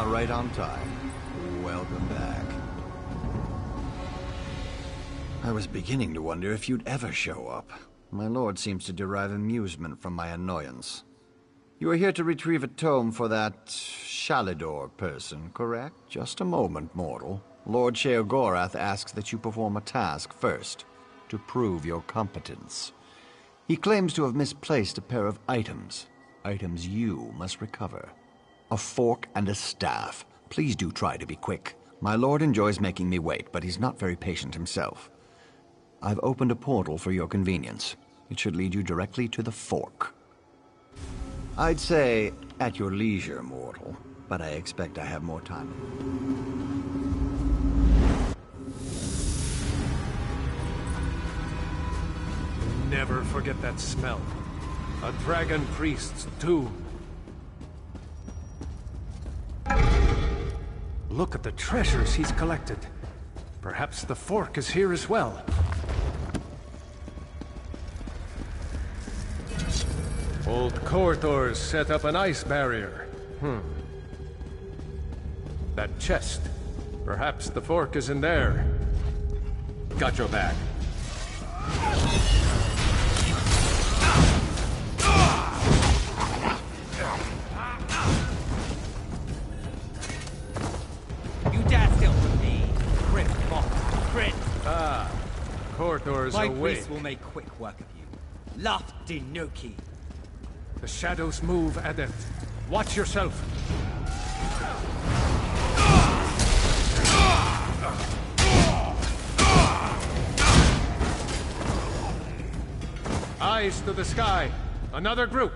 right on time. Welcome back. I was beginning to wonder if you'd ever show up. My lord seems to derive amusement from my annoyance. You are here to retrieve a tome for that Shalidor person, correct? Just a moment, mortal. Lord Sheogorath asks that you perform a task first, to prove your competence. He claims to have misplaced a pair of items. Items you must recover. A fork and a staff. Please do try to be quick. My lord enjoys making me wait, but he's not very patient himself. I've opened a portal for your convenience. It should lead you directly to the fork. I'd say at your leisure, mortal, but I expect I have more time. Never forget that smell. A dragon priest's tomb. Look at the treasures he's collected. Perhaps the fork is here as well. Old Korthors set up an ice barrier. That chest. Perhaps the fork is in there. Got your back. You dare steal from me, Crit Moth, Crit! Ah, Korthors My away. priest will make quick work of you. lv29. The shadows move, Adept. Watch yourself. Eyes to the sky. Another group.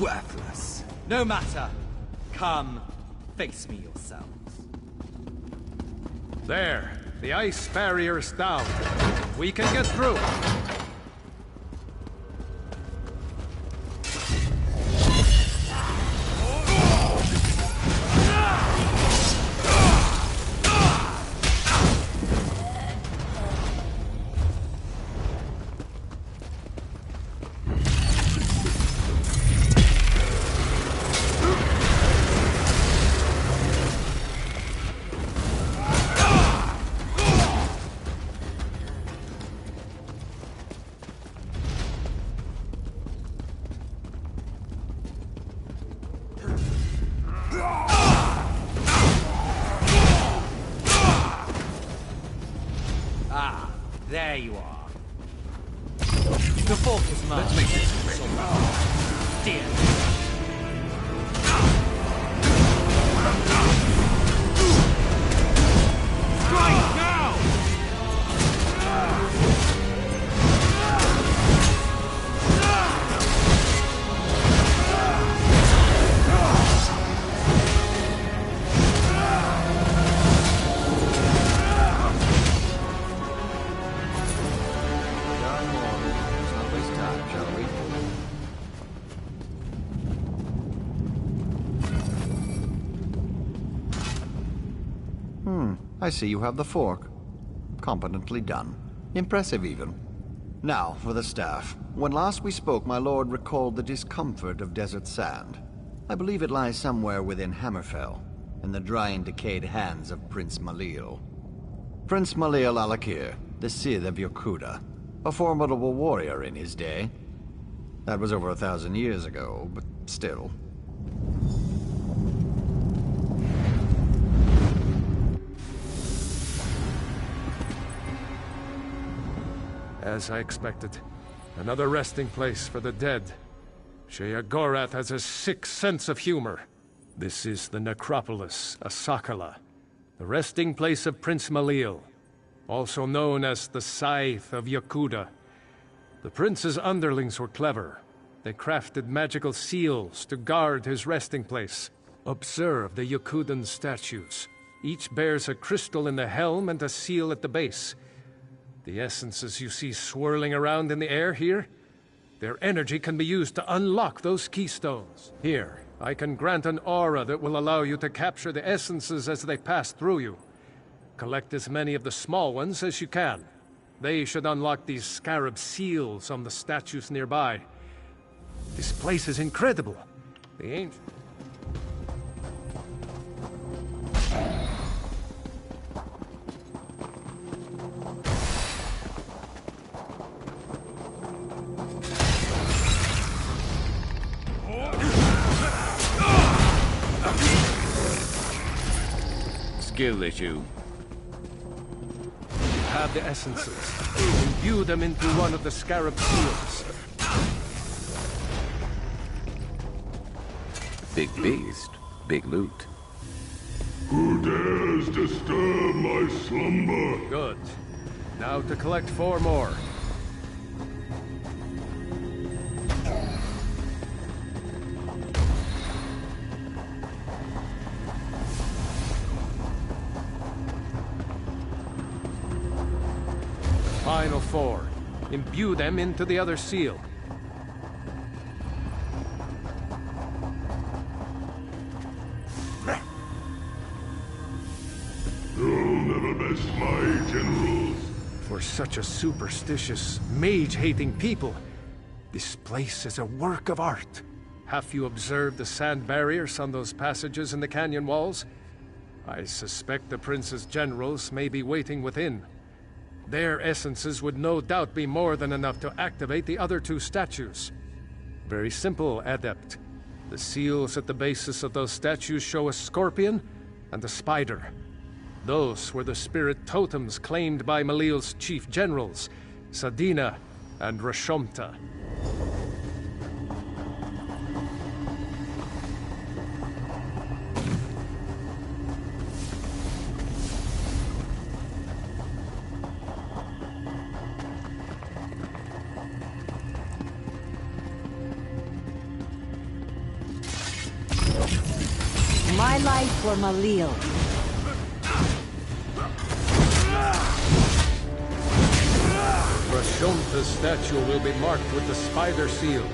Worthless. No matter. Come, face me yourselves. There. The ice barrier's down. We can get through. There you are. The fork is mine. Let's make this quick. Dear. Strike now! I see you have the fork. Competently done. Impressive, even. Now, for the staff. When last we spoke, my lord recalled the discomfort of desert sand. I believe it lies somewhere within Hammerfell, in the dry and decayed hands of Prince Malil. Prince Malil Alakir, the Sith of Yokuda, a formidable warrior in his day. That was over 1,000 years ago, but still. As I expected. Another resting place for the dead. Sheogorath has a sick sense of humor. This is the necropolis, Asakala, the resting place of Prince Malil, also known as the Scythe of Yokuda. The prince's underlings were clever. They crafted magical seals to guard his resting place. Observe the Yokudan statues. Each bears a crystal in the helm and a seal at the base. The essences you see swirling around in the air here, their energy can be used to unlock those keystones. Here, I can grant an aura that will allow you to capture the essences as they pass through you. Collect as many of the small ones as you can. They should unlock these scarab seals on the statues nearby. This place is incredible. The ancient... Skill issue. Have the essences. Imbue them into one of the scarab seals. Big beast, big loot. Who dares disturb my slumber? Good. Now to collect 4 more. Final 4. Imbue them into the other seal. You'll never best my generals. For such a superstitious, mage-hating people, this place is a work of art. Have you observed the sand barriers on those passages in the canyon walls? I suspect the prince's generals may be waiting within. Their essences would no doubt be more than enough to activate the other 2 statues. Very simple, Adept. The seals at the basis of those statues show a scorpion and a spider. Those were the spirit totems claimed by Malil's chief generals, Sadina and Rashomta. My life for Malil. Rashomta's statue will be marked with the spider seal.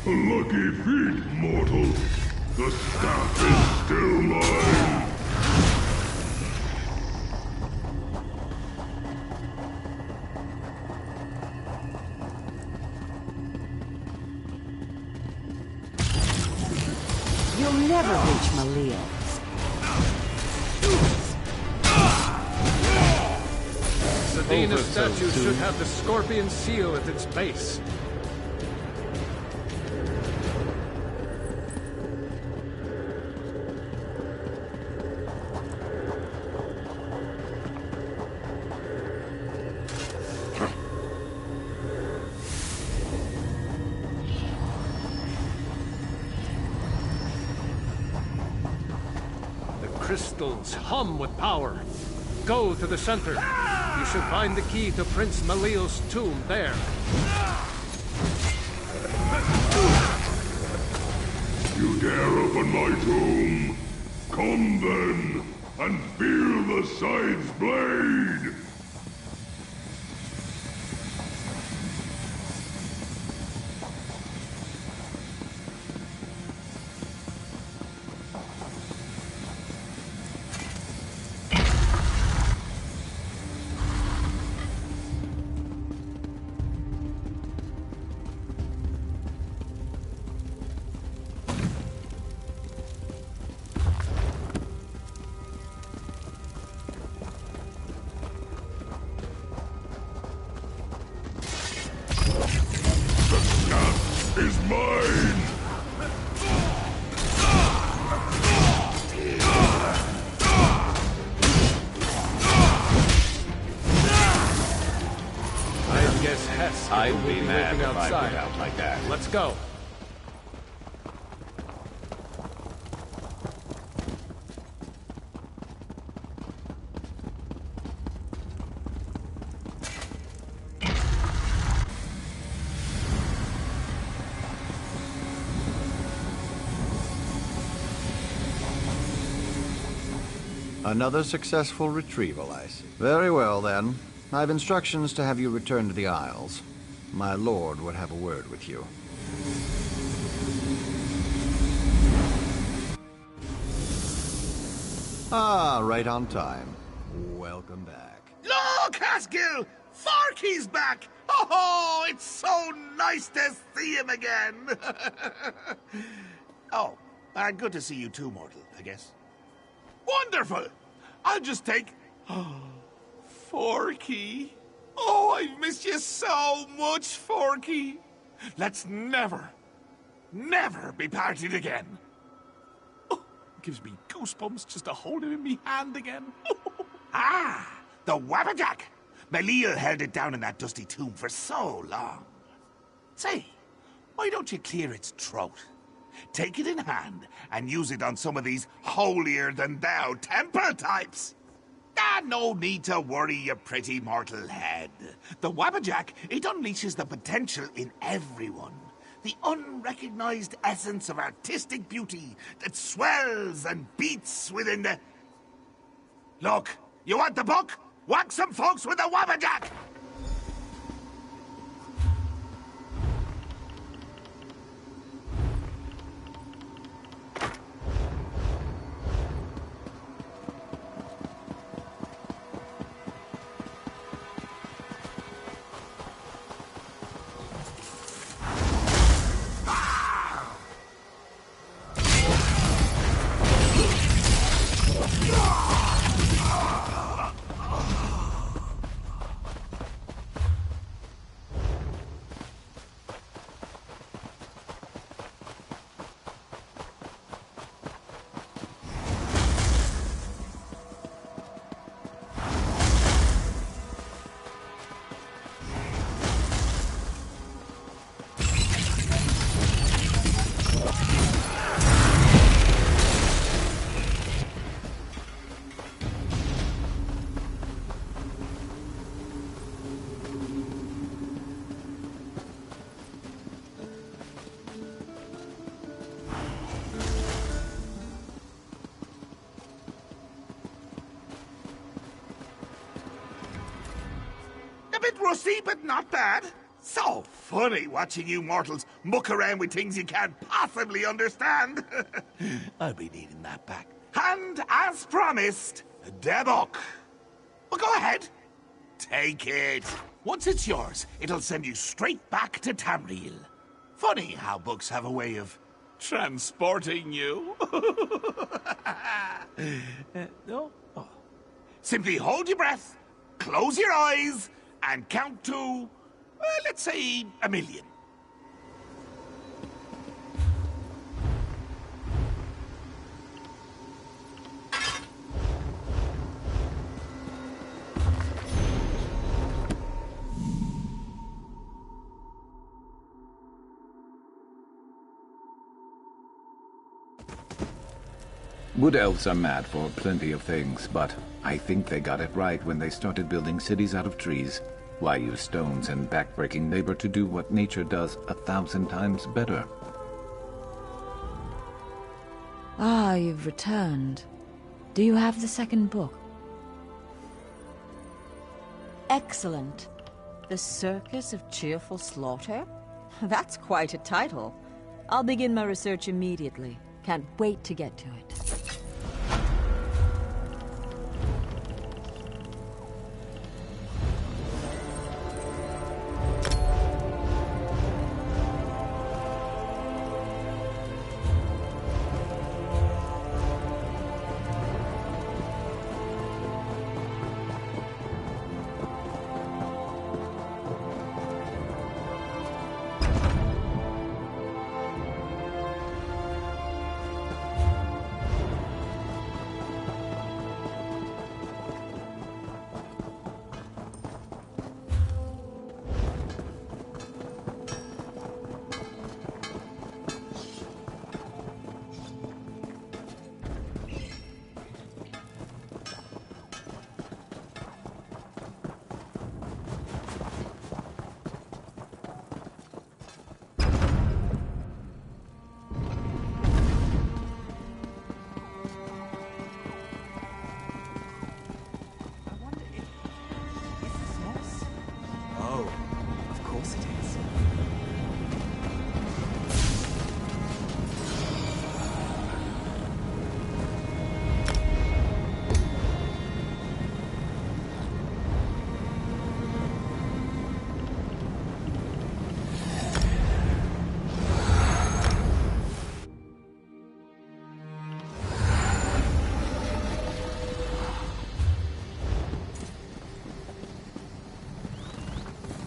A lucky feat, mortal. The staff is still mine. You'll never reach Malil. Sadina's statue should have the scorpion seal at its base. Crystals hum with power. Go to the center. You should find the key to Prince Malil's tomb there. You dare open my tomb? Come then, and feel the scythe's blade! This Hess I'd will be be mad waiting if I outside. went out like that. Let's go. Another successful retrieval, I see. Very well, then. I've instructions to have you return to the Isles. My lord would have a word with you. Ah, right on time. Welcome back. Look, Haskell! Farkey's back! Oh, it's so nice to see him again! Oh, and good to see you too, Mortal, I guess. Wonderful! I'll just take... Forky. Oh, I've missed you so much, Forky. Let's never be parted again. Oh, gives me goosebumps just to hold him in me hand again. Ah, the Wabbajack. Malil held it down in that dusty tomb for so long. Say, why don't you clear its throat? Take it in hand and use it on some of these holier-than-thou temple types. Ah, no need to worry, you pretty mortal head. The Wabbajack, it unleashes the potential in everyone. The unrecognized essence of artistic beauty that swells and beats within the... Look, you want the book? Whack some folks with the Wabbajack! A bit rusty, but not bad. So funny watching you mortals muck around with things you can't possibly understand. I'll be needing that back. And as promised, the book. Well, go ahead. Take it. Once it's yours, it'll send you straight back to Tamriel. Funny how books have a way of transporting you. No? Oh. Simply hold your breath, close your eyes, and count to, let's say, 1,000,000. Wood elves are mad for plenty of things, but I think they got it right when they started building cities out of trees. Why use stones and backbreaking labor to do what nature does 1,000 times better? Ah, you've returned. Do you have the second book? Excellent. The Circus of Cheerful Slaughter? That's quite a title. I'll begin my research immediately. Can't wait to get to it.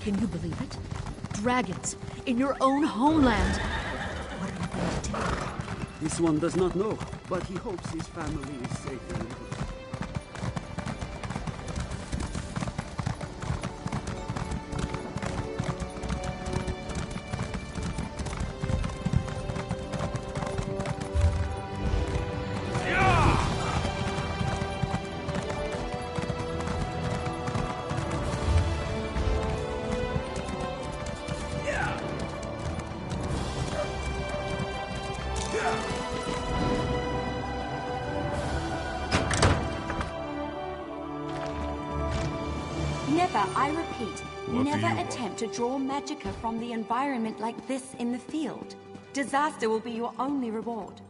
Can you believe it? Dragons in your own homeland. What are you going to do? This one does not know, but he hopes his family is safe and well. Never, I repeat, What do never you want? attempt to draw magicka from the environment like this in the field. Disaster will be your only reward.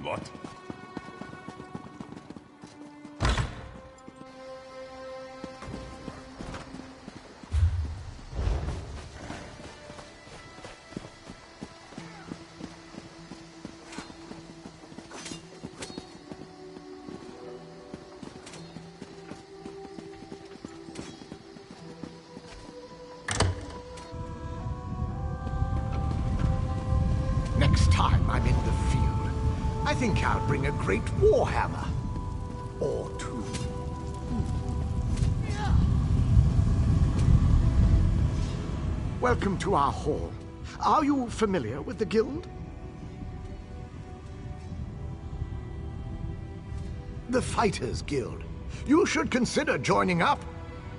What? Next time I'm in the field, I think I'll bring a great warhammer. Or two. Welcome to our hall. Are you familiar with the guild? The Fighters Guild. You should consider joining up.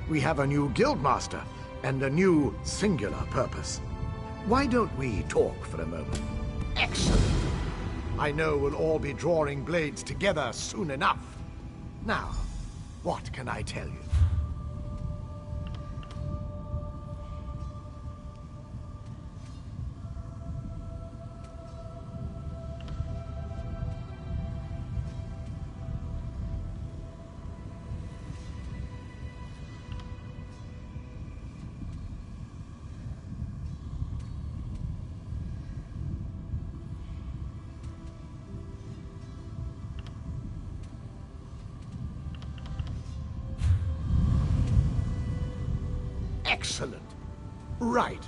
We have a new guildmaster and a new singular purpose. Why don't we talk for a moment? Excellent. I know we'll all be drawing blades together soon enough. Now, what can I tell you? Excellent. Right.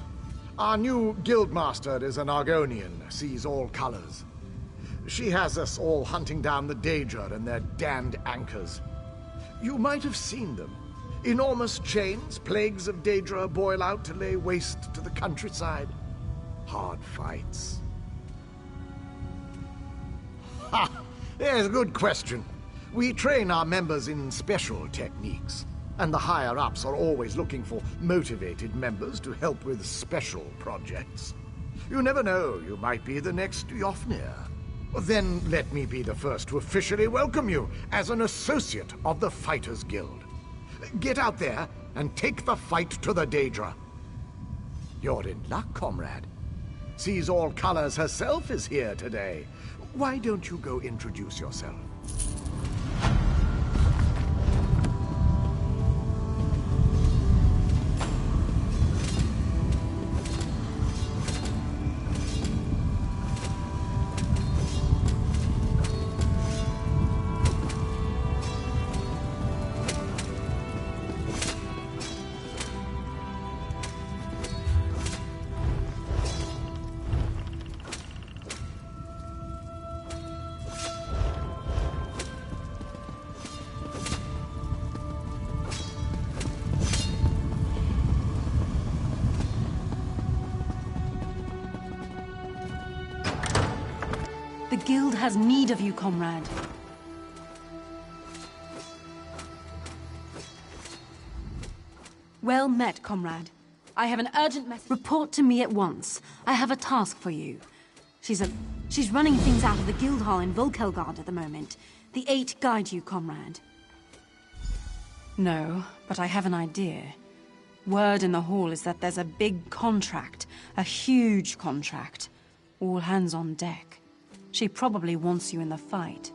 Our new guildmaster is an Argonian, sees all colors. She has us all hunting down the Daedra and their damned anchors. You might have seen them. Enormous chains, plagues of Daedra boil out to lay waste to the countryside. Hard fights. Ha! There's a good question. We train our members in special techniques. And the higher-ups are always looking for motivated members to help with special projects. You never know, you might be the next Yofnir. Then let me be the first to officially welcome you as an associate of the Fighters Guild. Get out there and take the fight to the Daedra. You're in luck, comrade. Sees all colors herself is here today. Why don't you go introduce yourself? The guild has need of you, comrade. Well met, comrade. I have an urgent message. Report to me at once. I have a task for you. She's running things out of the guild hall in Volkelgard at the moment. The 8 guide you, comrade. No, but I have an idea. Word in the hall is that there's a big contract. A huge contract. All hands on deck. She probably wants you in the fight.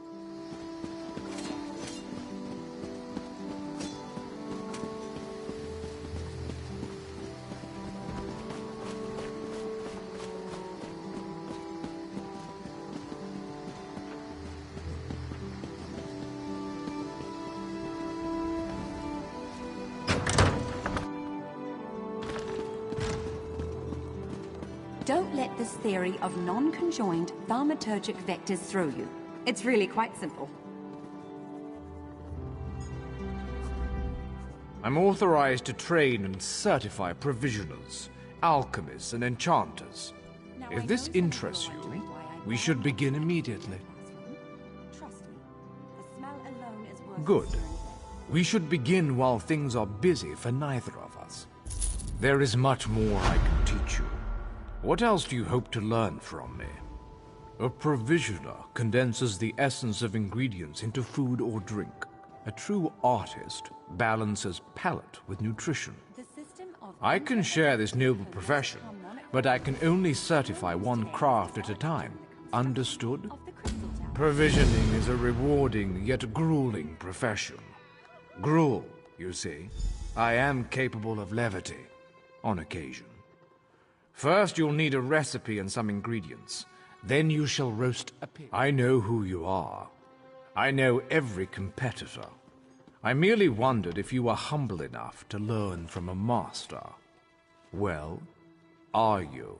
Don't let this theory of non-conjoined thaumaturgic vectors throw you. It's really quite simple. I'm authorized to train and certify provisioners, alchemists, and enchanters. If this interests you, we should begin immediately. Good. We should begin while things are busy for neither of us. There is much more I can teach you. What else do you hope to learn from me? A provisioner condenses the essence of ingredients into food or drink. A true artist balances palate with nutrition. I can share this noble profession, but I can only certify one craft at a time. Understood? Provisioning is a rewarding yet grueling profession. Gruel, you see. I am capable of levity, on occasion. First, you'll need a recipe and some ingredients. Then you shall roast a pig. I know who you are. I know every competitor. I merely wondered if you were humble enough to learn from a master. Well, are you?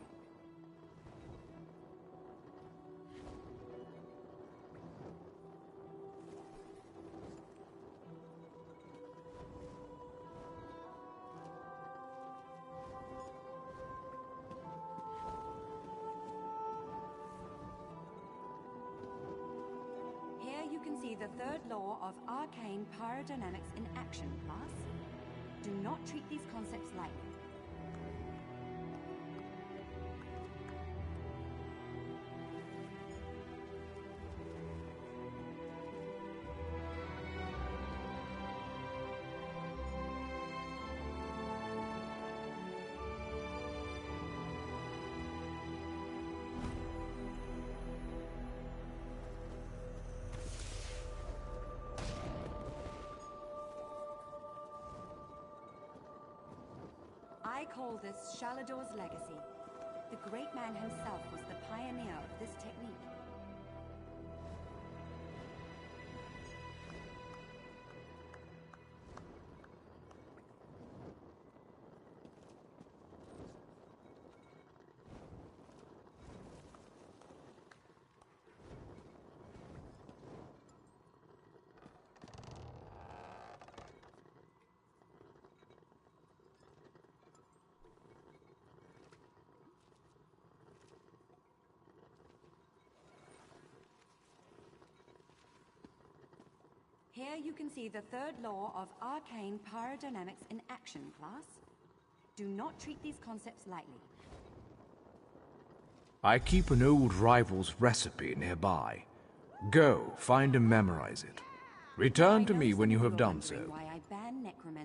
The third law of arcane pyrodynamics in action, class. Do not treat these concepts lightly. I call this Shalador's legacy. The great man himself was the pioneer of this technique. Here you can see the third law of arcane pyrodynamics in action, class. Do not treat these concepts lightly. I keep an old rival's recipe nearby. Go, find and memorize it. Return to me when you have done so.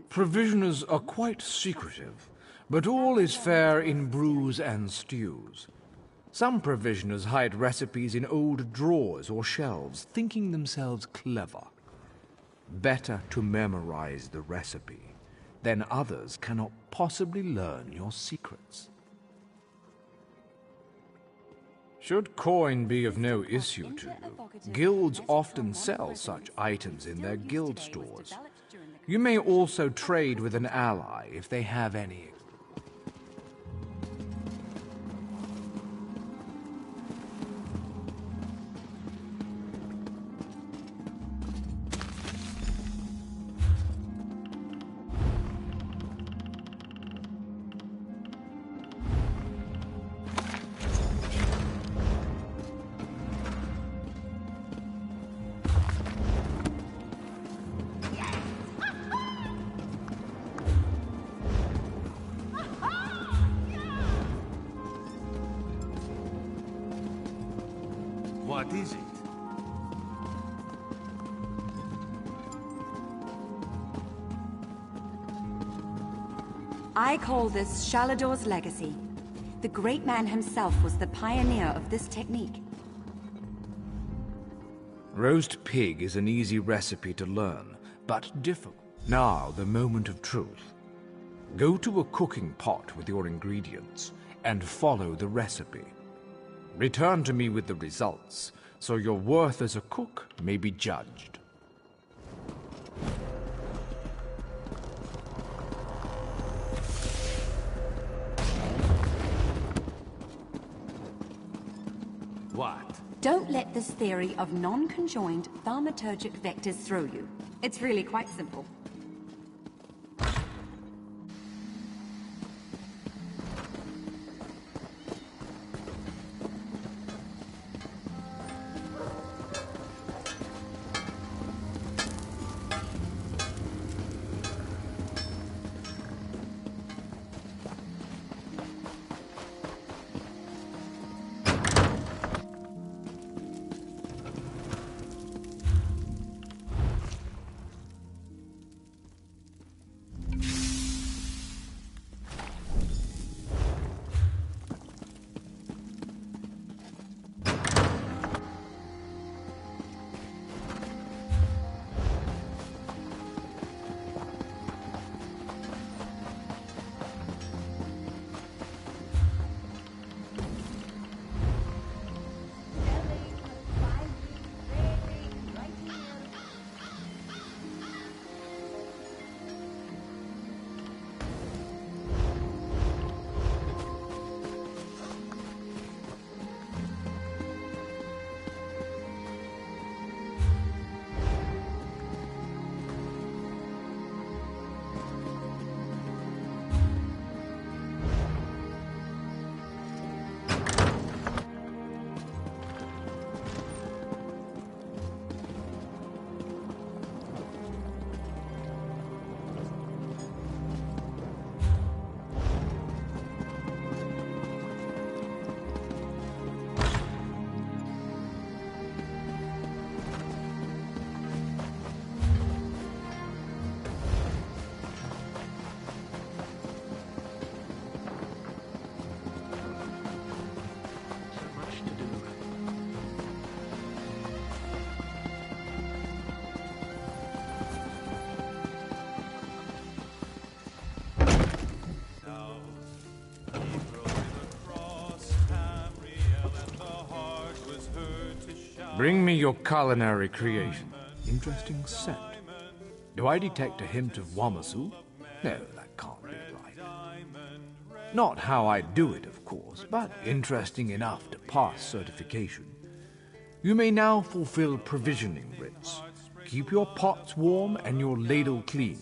Provisioners are quite secretive, but all is fair in brews and stews. Some provisioners hide recipes in old drawers or shelves, thinking themselves clever. Better to memorize the recipe, then others cannot possibly learn your secrets. Should coin be of no issue to you, guilds often sell such items in their guild stores. You may also trade with an ally if they have any. What is it? I call this Shalador's legacy. The great man himself was the pioneer of this technique. Roast pig is an easy recipe to learn, but difficult. Now, the moment of truth. Go to a cooking pot with your ingredients and follow the recipe. Return to me with the results, so your worth as a cook may be judged. What? Don't let this theory of non-conjoined thaumaturgic vectors throw you. It's really quite simple. Bring me your culinary creation. Interesting scent. Do I detect a hint of Wamasu? No, that can't be right. Not how I do it, of course, but interesting enough to pass certification. You may now fulfill provisioning writs. Keep your pots warm and your ladle clean.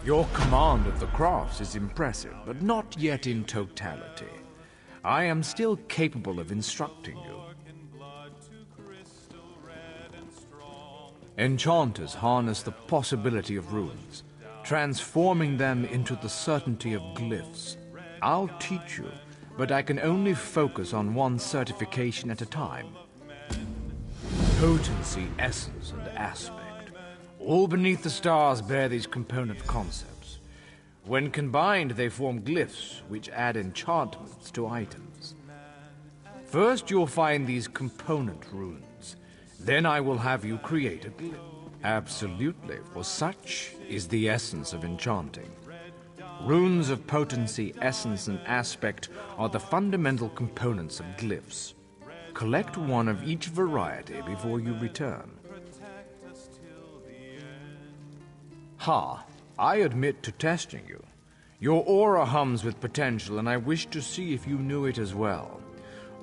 Your command of the crafts is impressive, but not yet in totality. I am still capable of instructing you. Enchanters harness the possibility of runes, transforming them into the certainty of glyphs. I'll teach you, but I can only focus on one certification at a time. Potency, essence, and aspect. All beneath the stars bear these component concepts. When combined, they form glyphs, which add enchantments to items. First, you'll find these component runes. Then I will have you create a glyph. Absolutely, for such is the essence of enchanting. Runes of potency, essence, and aspect are the fundamental components of glyphs. Collect one of each variety before you return. Ha! I admit to testing you. Your aura hums with potential, and I wish to see if you knew it as well.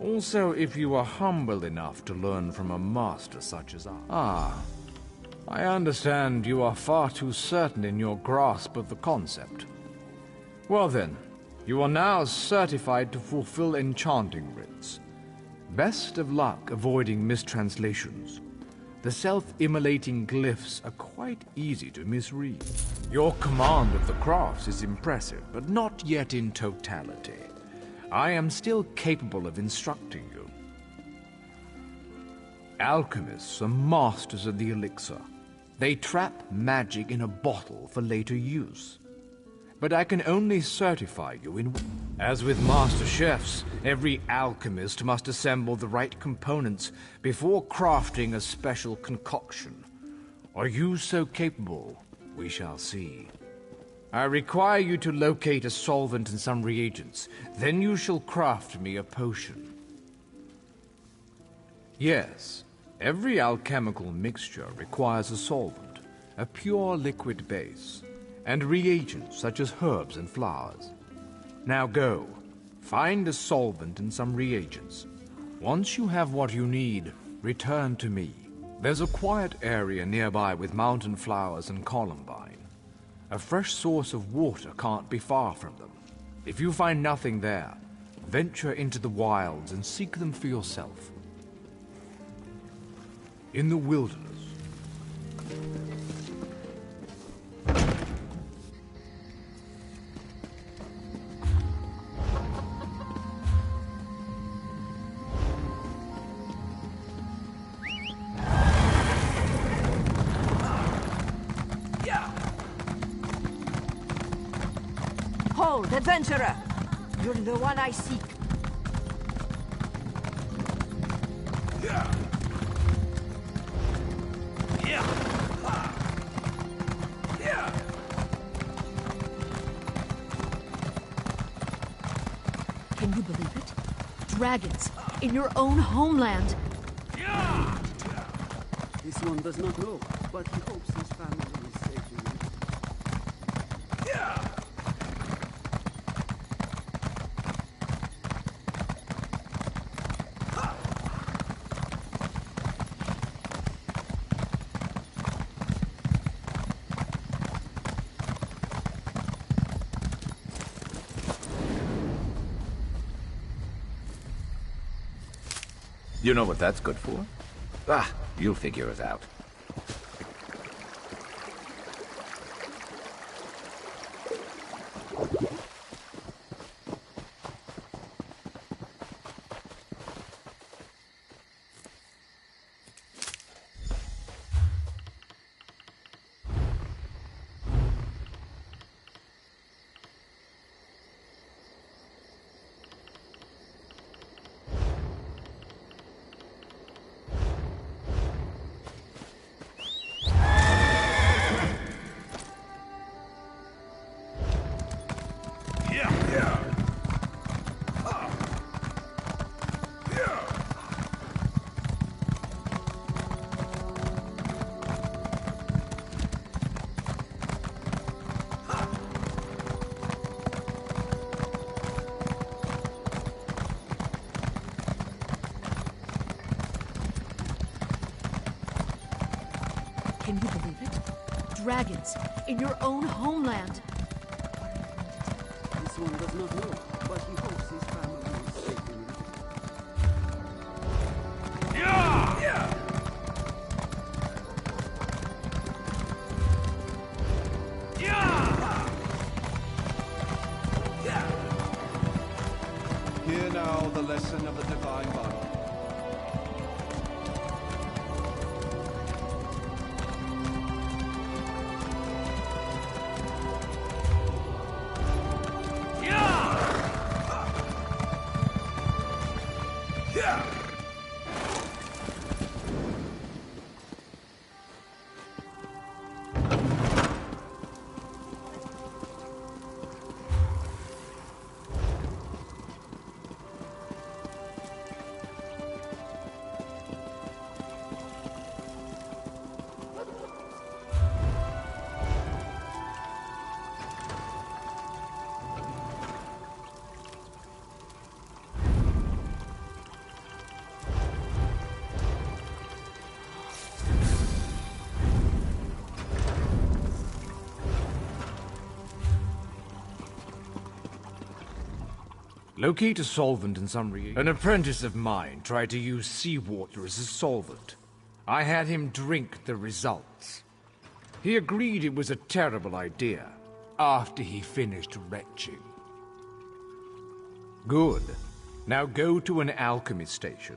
Also, if you are humble enough to learn from a master such as I. Ah, I understand you are far too certain in your grasp of the concept. Well then, you are now certified to fulfill enchanting writs. Best of luck avoiding mistranslations. The self-immolating glyphs are quite easy to misread. Your command of the crafts is impressive, but not yet in totality. I am still capable of instructing you. Alchemists are masters of the elixir. They trap magic in a bottle for later use. But I can only certify you in... As with master chefs, every alchemist must assemble the right components before crafting a special concoction. Are you so capable? We shall see. I require you to locate a solvent and some reagents. Then you shall craft me a potion. Yes, every alchemical mixture requires a solvent, a pure liquid base, and reagents such as herbs and flowers. Now go, find a solvent and some reagents. Once you have what you need, return to me. There's a quiet area nearby with mountain flowers and columbine. A fresh source of water can't be far from them. If you find nothing there, venture into the wilds and seek them for yourself. In the wilderness. Hold, adventurer! You're the one I seek. Can you believe it? Dragons in your own homeland. This one does not know, but he hopes his family is safe in it. You know what that's good for? Ah, you'll figure it out. Can you believe it? Dragons in your own homeland. This one does not know, but he hopes his family is safe in it. Hear now the lesson of the Divine Bible. Locate a solvent and some reagent. An apprentice of mine tried to use seawater as a solvent. I had him drink the results. He agreed it was a terrible idea after he finished retching. Good. Now go to an alchemy station.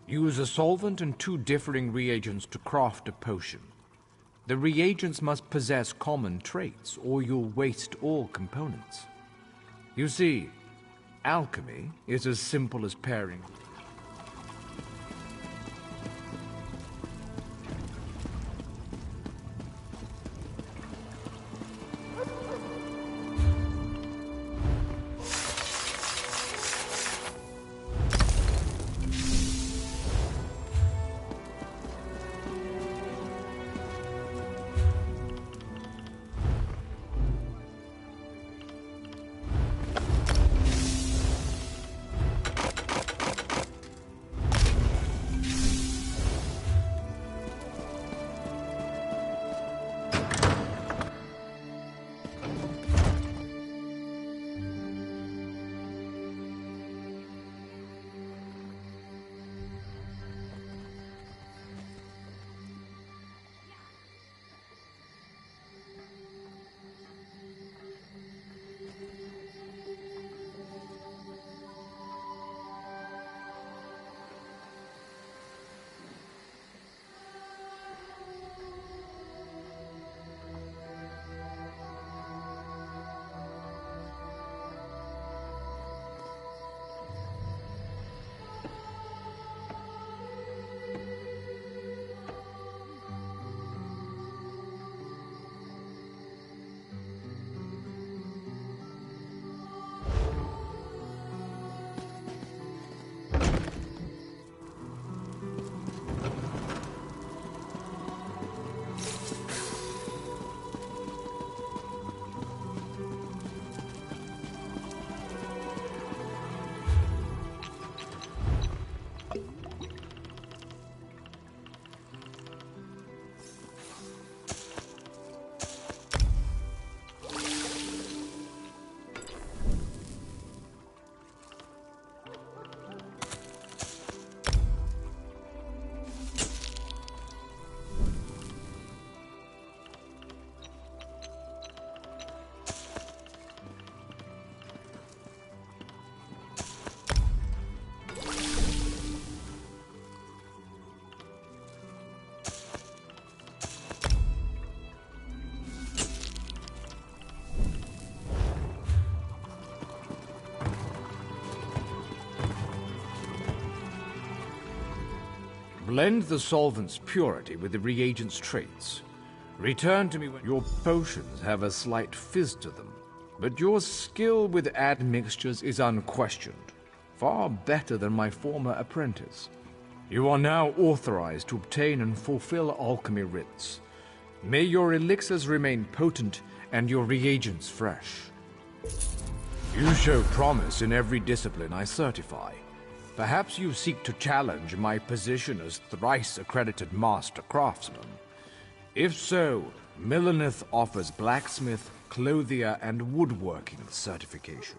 Use a solvent and 2 differing reagents to craft a potion. The reagents must possess common traits, or you'll waste all components. You see, alchemy is as simple as pairing. Blend the solvent's purity with the reagent's traits. Return to me when your potions have a slight fizz to them, but your skill with admixtures is unquestioned, far better than my former apprentice. You are now authorized to obtain and fulfill alchemy writs. May your elixirs remain potent and your reagents fresh. You show promise in every discipline I certify. Perhaps you seek to challenge my position as thrice-accredited master craftsman. If so, Millenith offers blacksmith, clothier, and woodworking certification.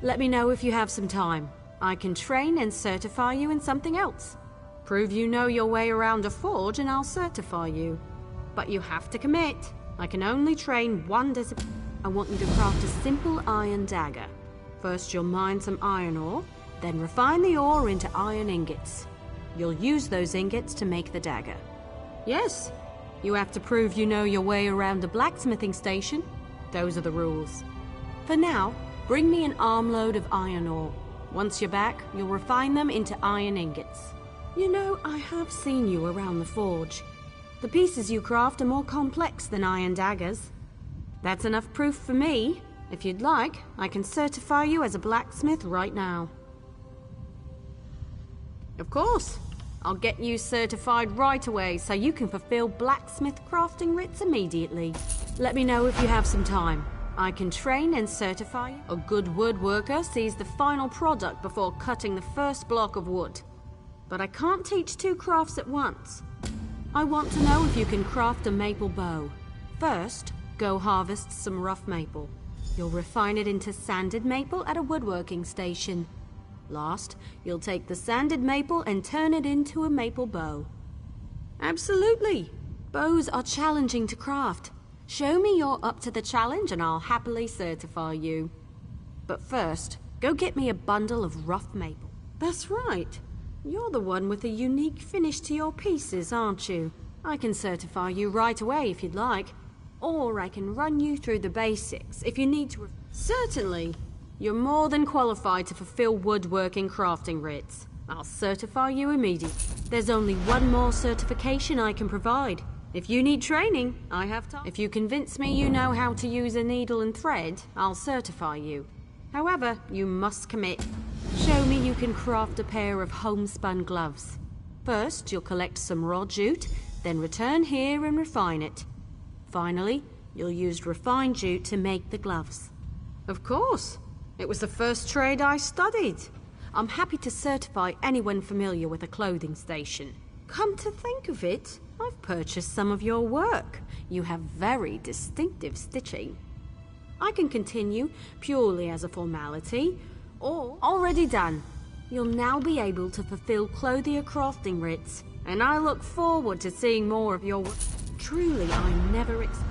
Let me know if you have some time. I can train and certify you in something else. Prove you know your way around a forge and I'll certify you. But you have to commit. I can only train one discipline. I want you to craft a simple iron dagger. First you'll mine some iron ore, then refine the ore into iron ingots. You'll use those ingots to make the dagger. Yes, you have to prove you know your way around a blacksmithing station. Those are the rules. For now, bring me an armload of iron ore. Once you're back, you'll refine them into iron ingots. You know, I have seen you around the forge. The pieces you craft are more complex than iron daggers. That's enough proof for me. If you'd like, I can certify you as a blacksmith right now. Of course. I'll get you certified right away so you can fulfill blacksmith crafting writs immediately. Let me know if you have some time. I can train and certify you. A good woodworker sees the final product before cutting the first block of wood. But I can't teach two crafts at once. I want to know if you can craft a maple bow. First, go harvest some rough maple. You'll refine it into sanded maple at a woodworking station. Last, you'll take the sanded maple and turn it into a maple bow. Absolutely. Bows are challenging to craft. Show me you're up to the challenge and I'll happily certify you. But first, go get me a bundle of rough maple. That's right. You're the one with a unique finish to your pieces, aren't you? I can certify you right away if you'd like. Or I can run you through the basics if you need to. Certainly. You're more than qualified to fulfill woodworking crafting writs. I'll certify you immediately. There's only one more certification I can provide. If you need training, I have time. If you convince me you know how to use a needle and thread, I'll certify you. However, you must commit. Show me you can craft a pair of homespun gloves. First, you'll collect some raw jute, then return here and refine it. Finally, you'll use refined jute to make the gloves. Of course. It was the first trade I studied. I'm happy to certify anyone familiar with a clothing station. Come to think of it, I've purchased some of your work. You have very distinctive stitching. I can continue purely as a formality, or already done. You'll now be able to fulfill clothier crafting writs, and I look forward to seeing more of your work. Truly, I never expected.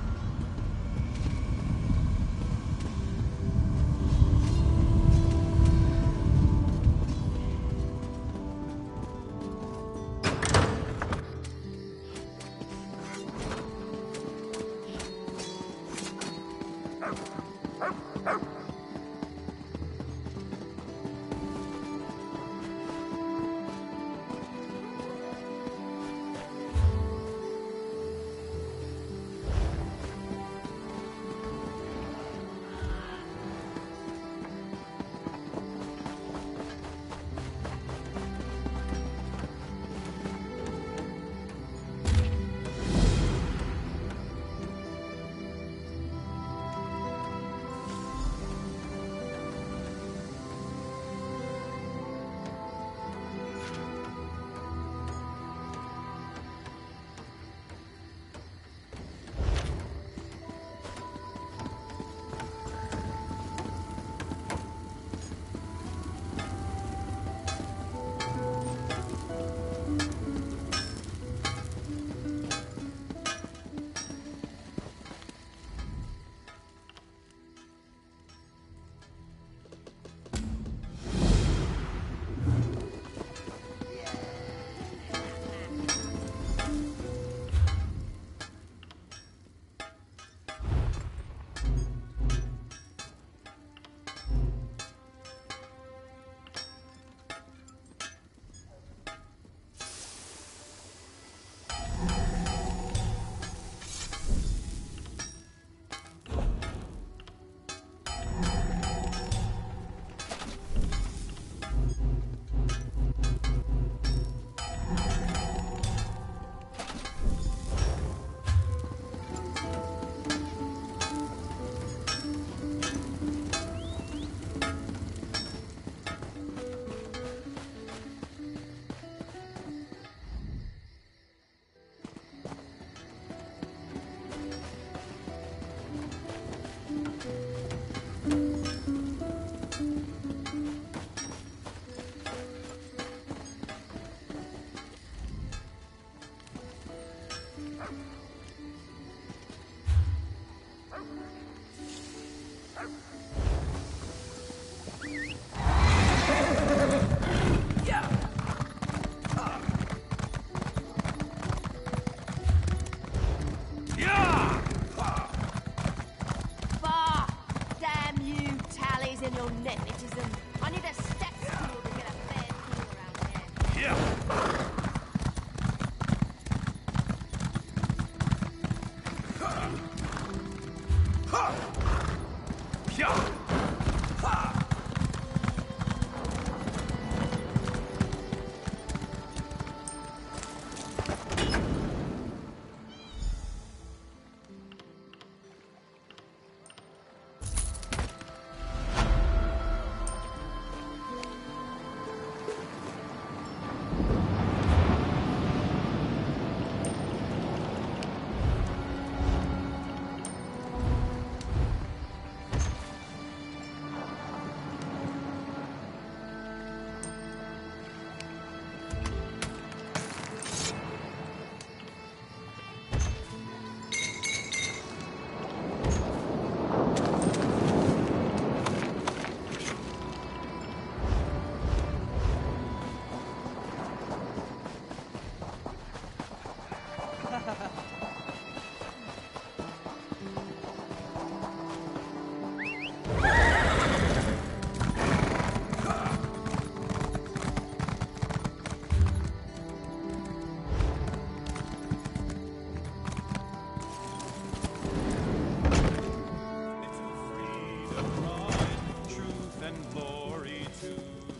and glory to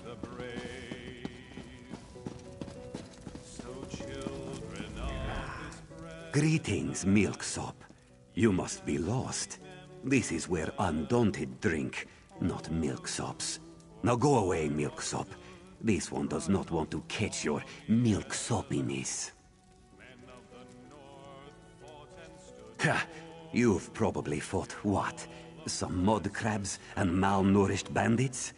the brave. So children of this breath... Greetings, Milksop. You must be lost. This is where Undaunted drink, not milksops. Now go away, Milksop. This one does not want to catch your milksopiness. Ha! You've probably fought what? Some mud crabs and malnourished bandits?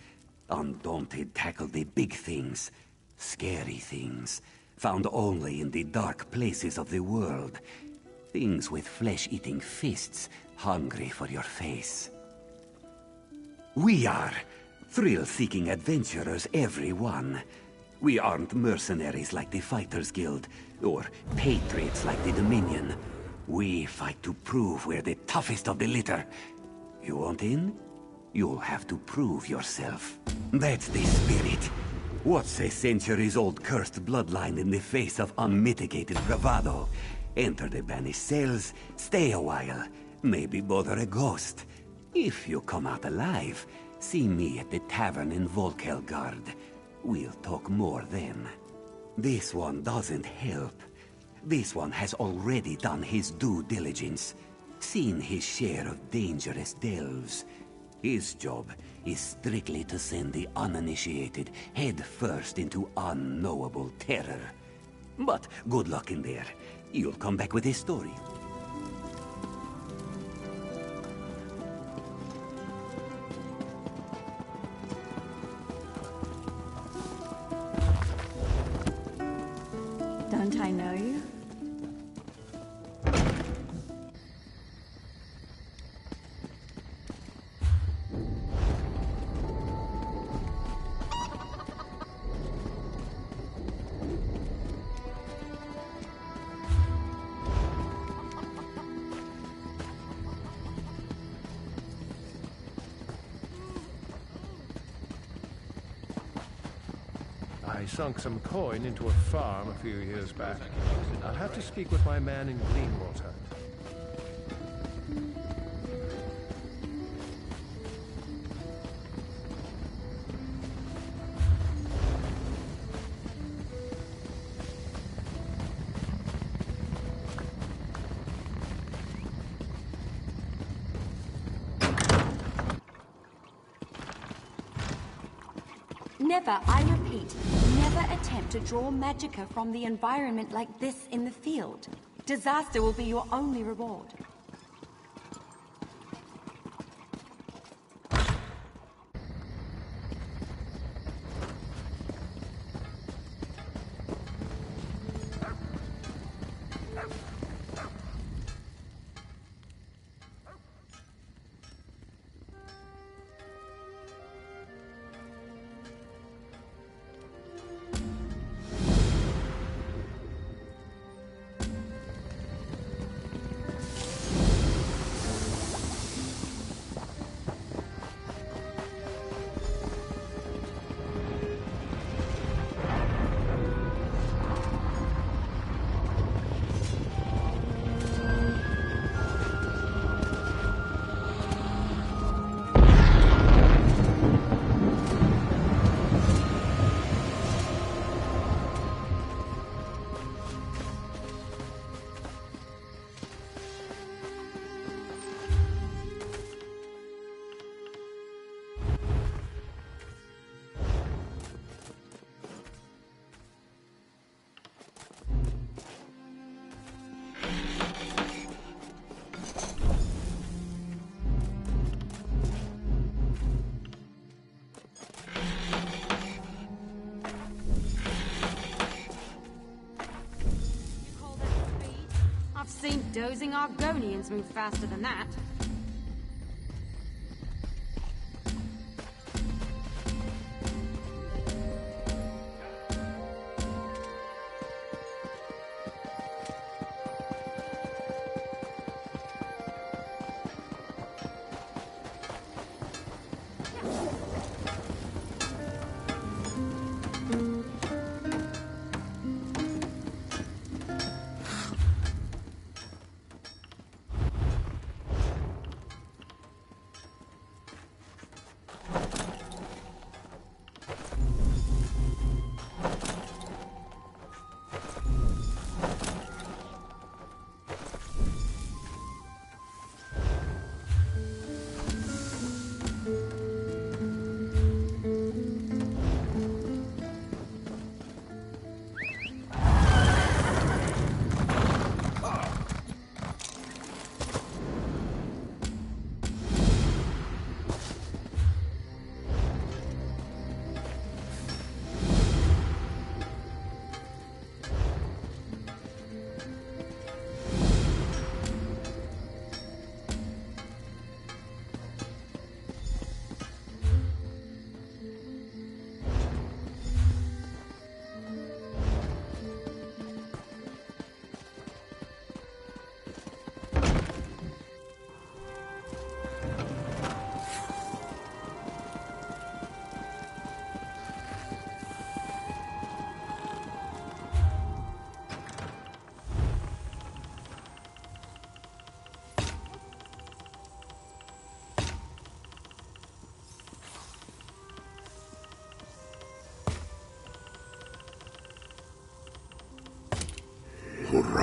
Undaunted tackled the big things. Scary things. Found only in the dark places of the world. Things with flesh-eating fists, hungry for your face. We are thrill-seeking adventurers, every one. We aren't mercenaries like the Fighters Guild, or patriots like the Dominion. We fight to prove we're the toughest of the litter. You want in? You'll have to prove yourself. That's the spirit. What's a centuries-old cursed bloodline in the face of unmitigated bravado? Enter the banished cells, stay a while, maybe bother a ghost. If you come out alive, see me at the tavern in Volkelgard. We'll talk more then. This one doesn't help. This one has already done his due diligence, seen his share of dangerous delves. His job is strictly to send the uninitiated head first into unknowable terror. But good luck in there. You'll come back with a story. Don't I know you? I sunk some coin into a farm a few years back. I'll have to speak with my man in Greenwater. Never, I repeat, never attempt to draw magicka from the environment like this in the field. Disaster will be your only reward. I've seen dozing Argonians move faster than that.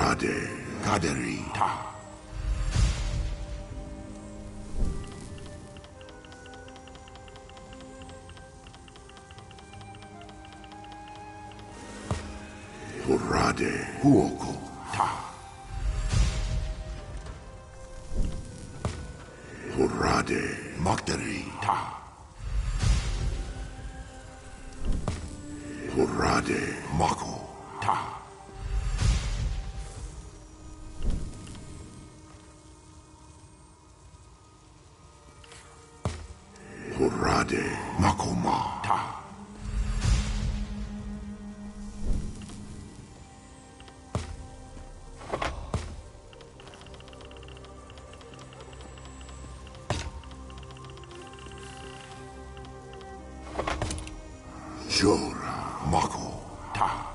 Hurade Kaderi Ta. Hurade Huoko Ta. Hurade Magdari Ta. Hurade Mako Ta. Hurade Makoma Ta. Jora Mako Ta.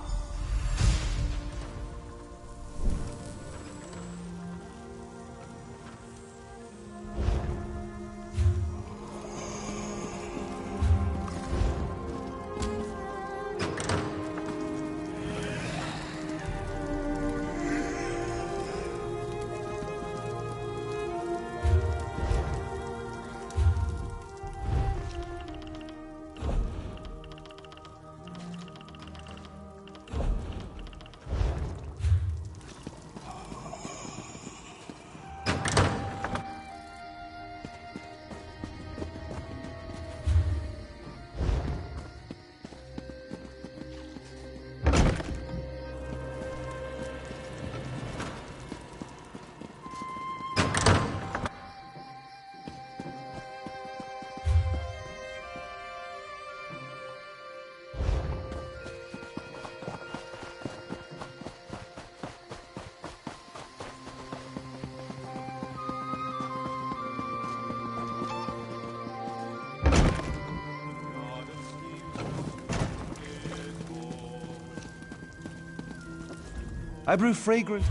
I brew fragrant.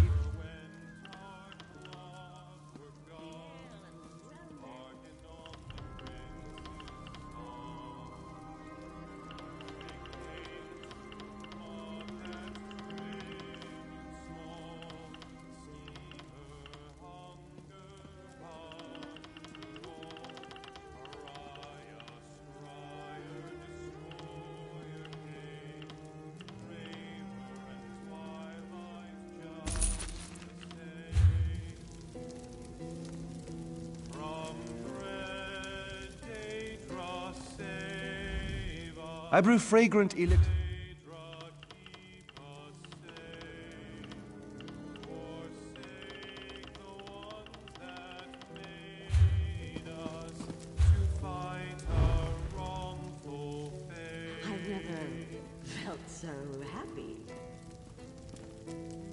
I brew fragrant elixir. I've never felt so happy.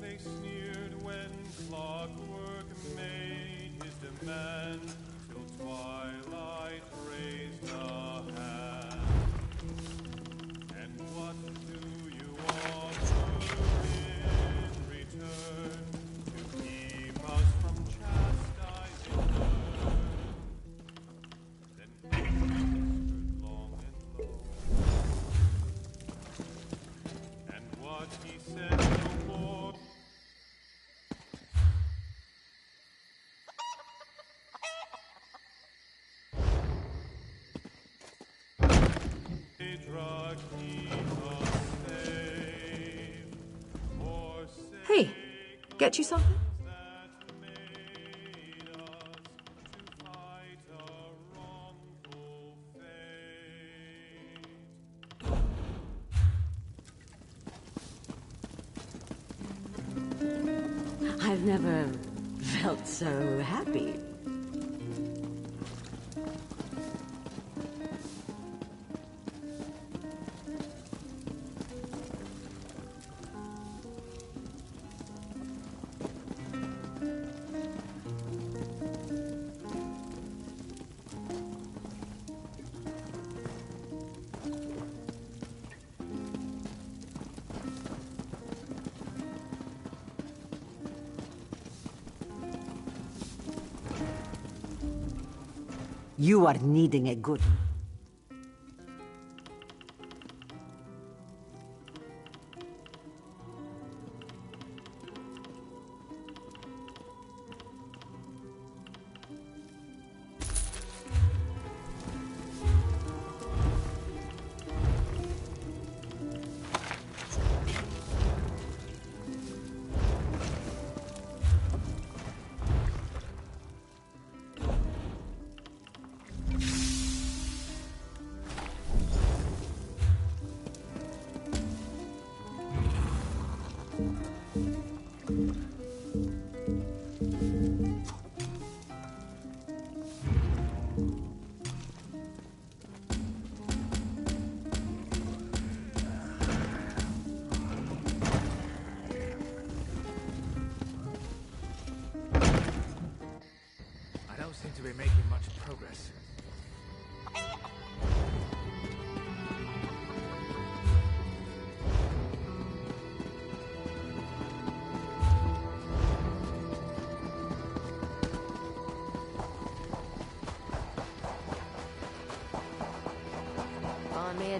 They sneered when clockwork made his demand, till twilight raised a hand. And what do you offer in return to keep us from chastising her? Then he whispered long and low, and what he said no more. Hey, get you something? I've never felt so happy. You are needing a good...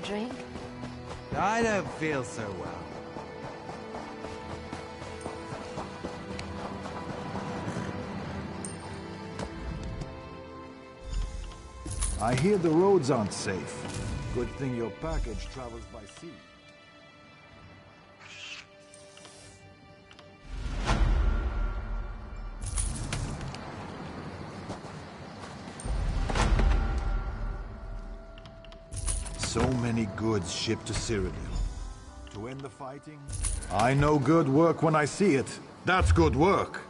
drink? I don't feel so well. I hear the roads aren't safe. Good thing your package travels by sea. So many goods shipped to Cyrodiil. To end the fighting? I know good work when I see it. That's good work.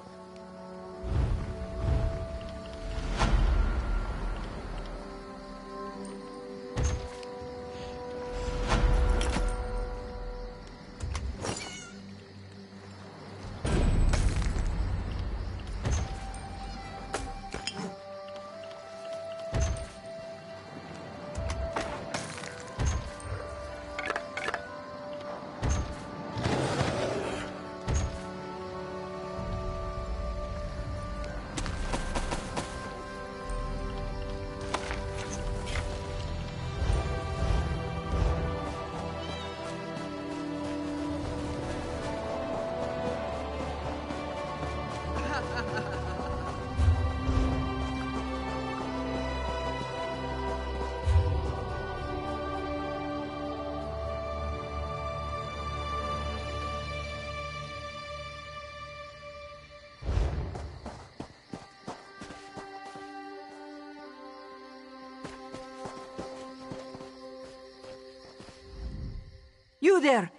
You there!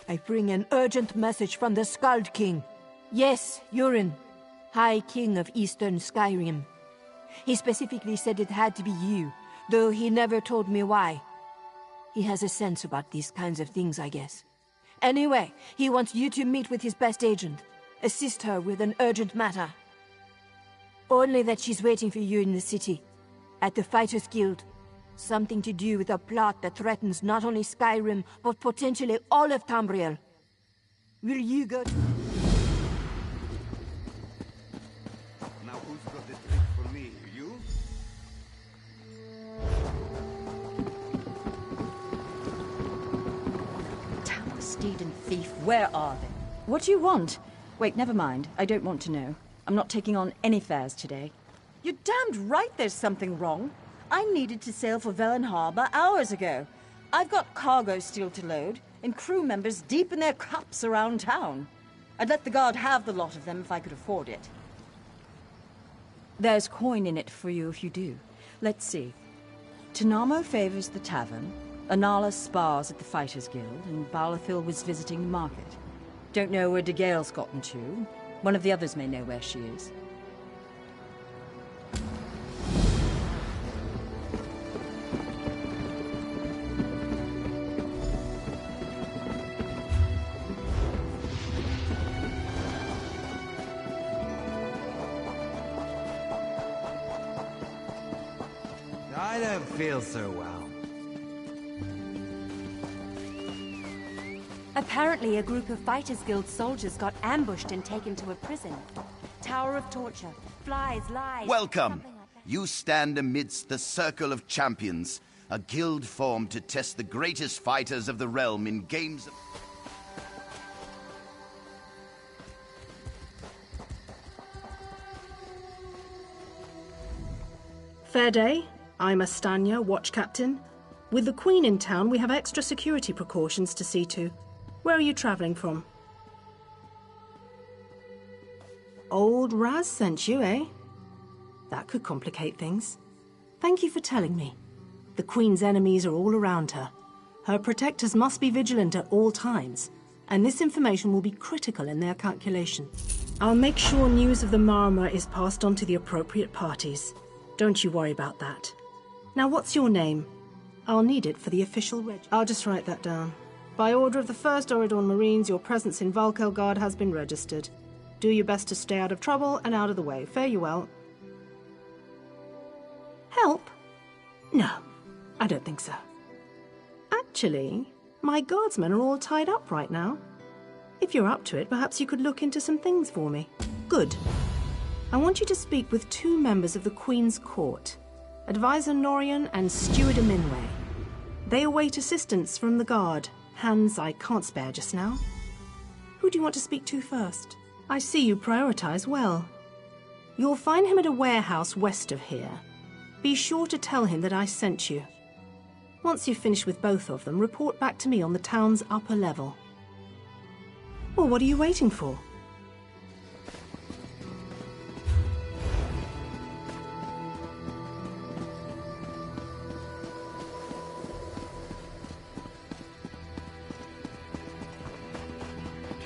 I bring an urgent message from the Skald King. Yes, Urin, High King of Eastern Skyrim. He specifically said it had to be you, though he never told me why. He has a sense about these kinds of things, I guess. Anyway, he wants you to meet with his best agent. Assist her with an urgent matter. Only that she's waiting for you in the city, at the Fighters Guild. Something to do with a plot that threatens not only Skyrim, but potentially all of Tamriel. Will you go to... Now who's got the trick for me? You? Damn steed and thief, where are they? What do you want? Wait, never mind. I don't want to know. I'm not taking on any fares today. You're damned right there's something wrong. I needed to sail for Velen Harbor hours ago. I've got cargo still to load, and crew members deep in their cups around town. I'd let the guard have the lot of them if I could afford it. There's coin in it for you if you do. Let's see. Tanamo favors the tavern, Anala spars at the Fighters Guild, and Balafil was visiting the market. Don't know where De Gale's gotten to. One of the others may know where she is. I don't feel so well. Apparently, a group of Fighters Guild soldiers got ambushed and taken to a prison. Tower of Torture, flies, lies... Welcome! You stand amidst the Circle of Champions, a guild formed to test the greatest fighters of the realm in games of... Fair day. I'm Astanya, watch captain. With the Queen in town, we have extra security precautions to see to. Where are you traveling from? Old Raz sent you, eh? That could complicate things. Thank you for telling me. The Queen's enemies are all around her. Her protectors must be vigilant at all times, and this information will be critical in their calculation. I'll make sure news of the Marmor is passed on to the appropriate parties. Don't you worry about that. Now, what's your name? I'll need it for the official register. I'll just write that down. By order of the 1st Oridorn Marines, your presence in Valkelgard has been registered. Do your best to stay out of trouble and out of the way. Fare you well. Help? No, I don't think so. Actually, my guardsmen are all tied up right now. If you're up to it, perhaps you could look into some things for me. Good. I want you to speak with 2 members of the Queen's Court. Advisor Norian and Steward Aminway. They await assistance from the guard. Hands I can't spare just now. Who do you want to speak to first? I see you prioritize well. You'll find him at a warehouse west of here. Be sure to tell him that I sent you. Once you've finished with both of them, report back to me on the town's upper level. Well, what are you waiting for?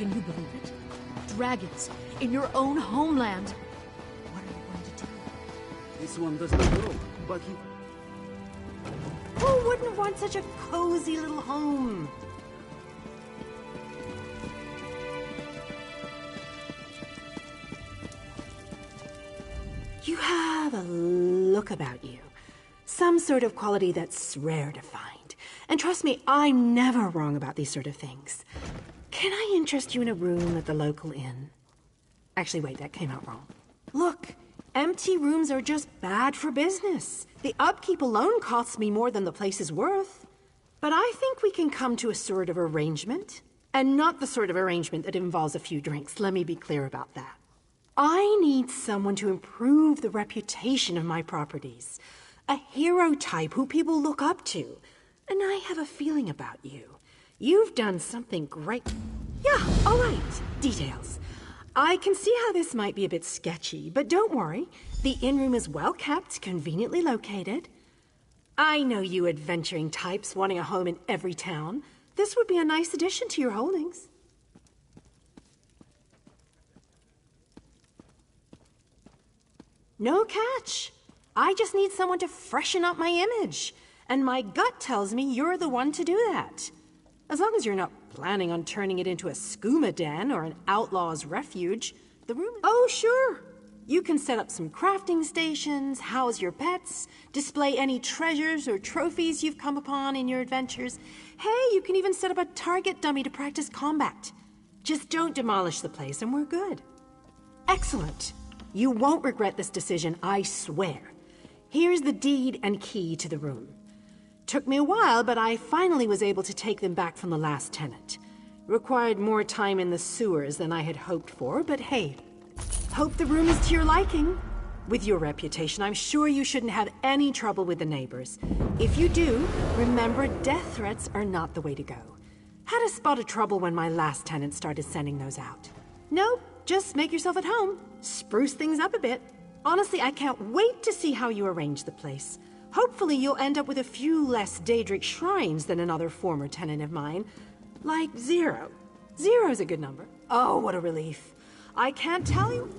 Can you believe it? Dragons in your own homeland. What are you going to do? This one does not grow, but he... Who wouldn't want such a cozy little home? You have a look about you. Some sort of quality that's rare to find. And trust me, I'm never wrong about these sort of things. Can I interest you in a room at the local inn? Actually, wait, that came out wrong. Look, empty rooms are just bad for business. The upkeep alone costs me more than the place is worth. But I think we can come to a sort of arrangement. And not the sort of arrangement that involves a few drinks. Let me be clear about that. I need someone to improve the reputation of my properties. A hero type who people look up to. And I have a feeling about you. You've done something great. Yeah, all right. Details. I can see how this might be a bit sketchy, but don't worry. The inn room is well kept, conveniently located. I know you adventuring types wanting a home in every town. This would be a nice addition to your holdings. No catch. I just need someone to freshen up my image. And my gut tells me you're the one to do that. As long as you're not planning on turning it into a skooma den or an outlaw's refuge, the room... Oh, sure. You can set up some crafting stations, house your pets, display any treasures or trophies you've come upon in your adventures. Hey, you can even set up a target dummy to practice combat. Just don't demolish the place and we're good. Excellent. You won't regret this decision, I swear. Here's the deed and key to the room. Took me a while, but I finally was able to take them back from the last tenant. Required more time in the sewers than I had hoped for, but hey, hope the room is to your liking. With your reputation, I'm sure you shouldn't have any trouble with the neighbors. If you do, remember death threats are not the way to go. Had a spot of trouble when my last tenant started sending those out. Nope, just make yourself at home. Spruce things up a bit. Honestly, I can't wait to see how you arrange the place. Hopefully you'll end up with a few less Daedric shrines than another former tenant of mine. Like 0. 0's a good number. Oh, what a relief. I can't tell you...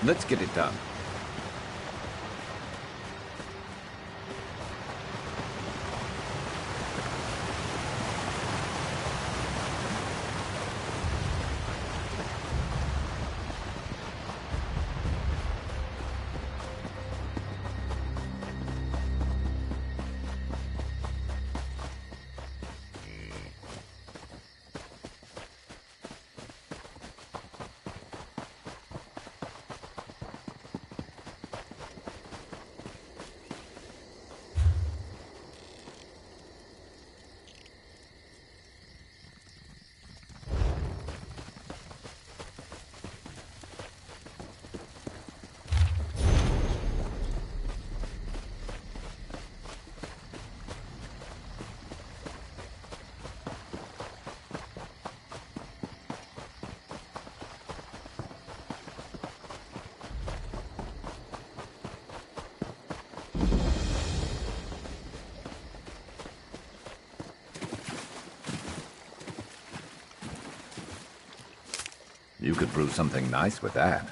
Let's get it done. You could brew something nice with that.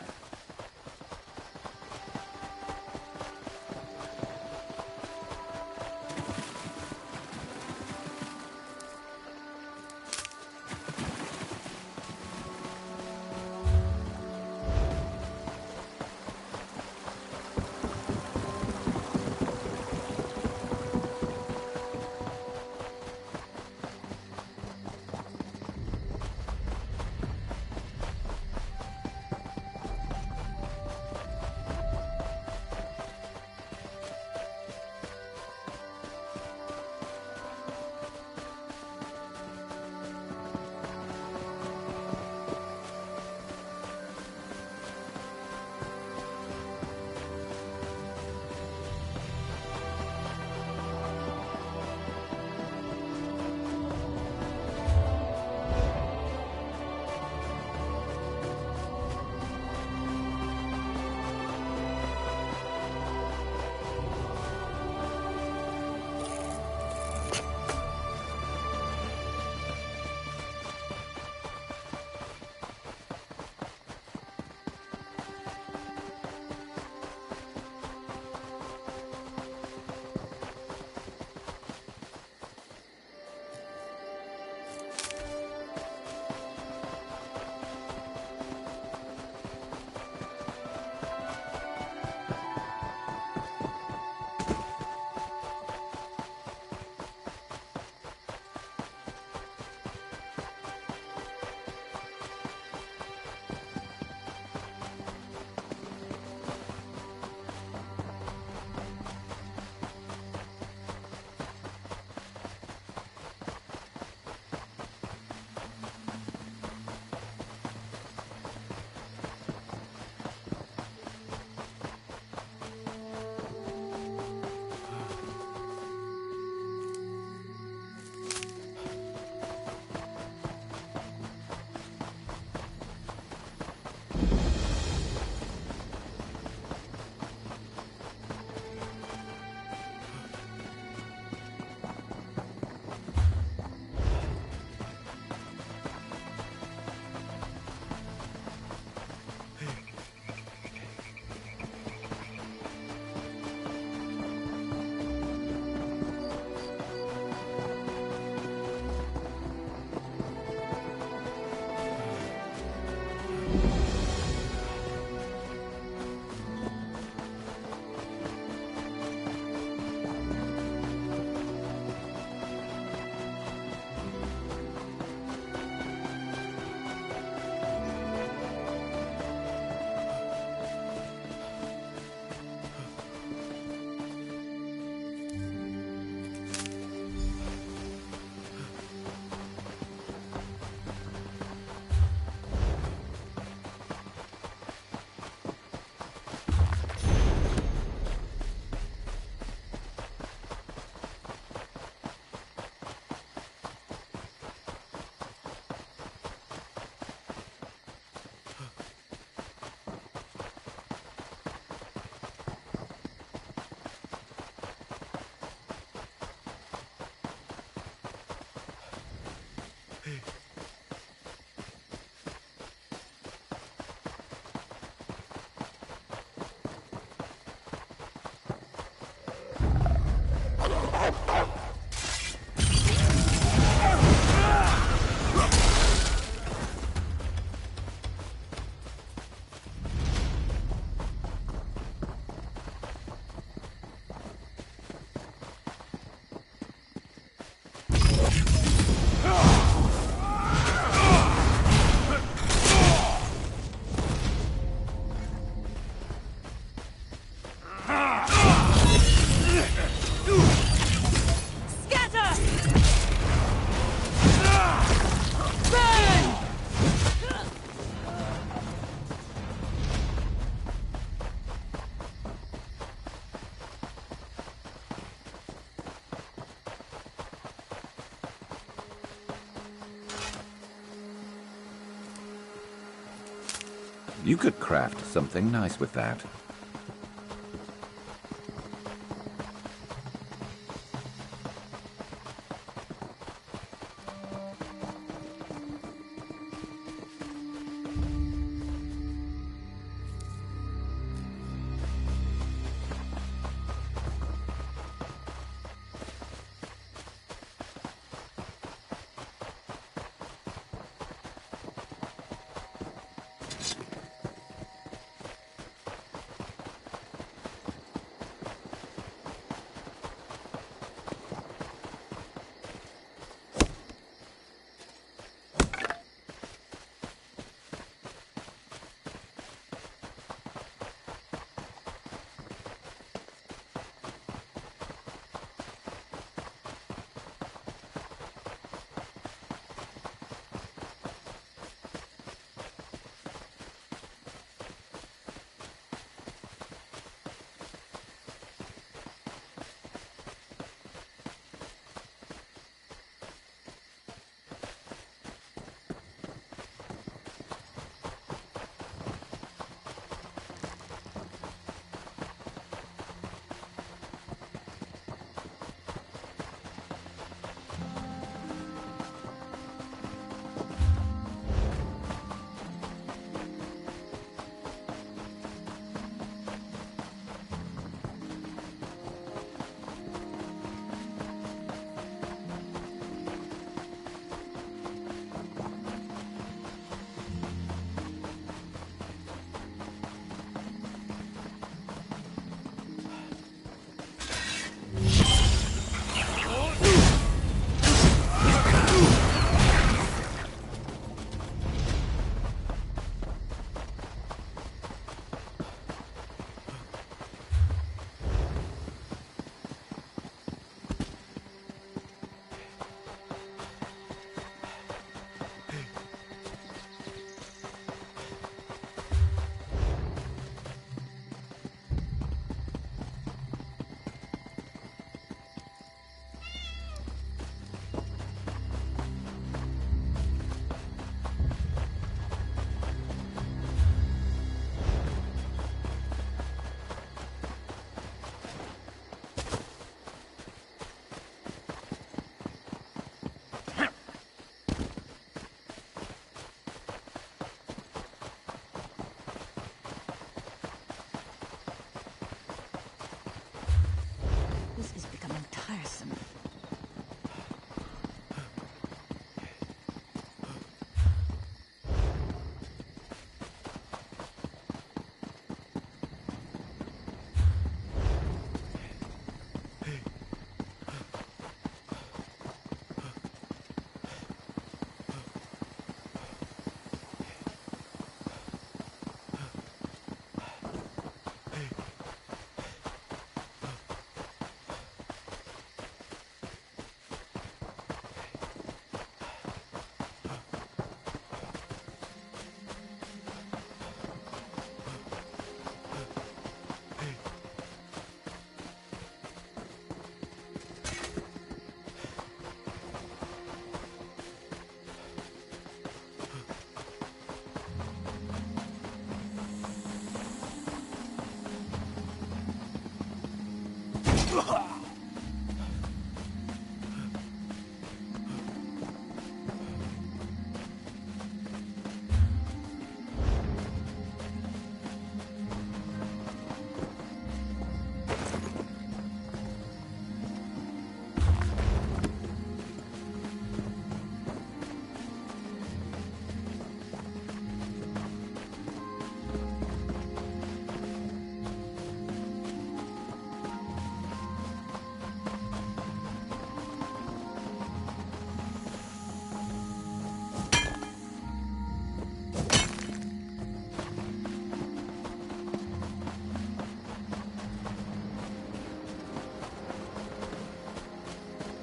You could craft something nice with that.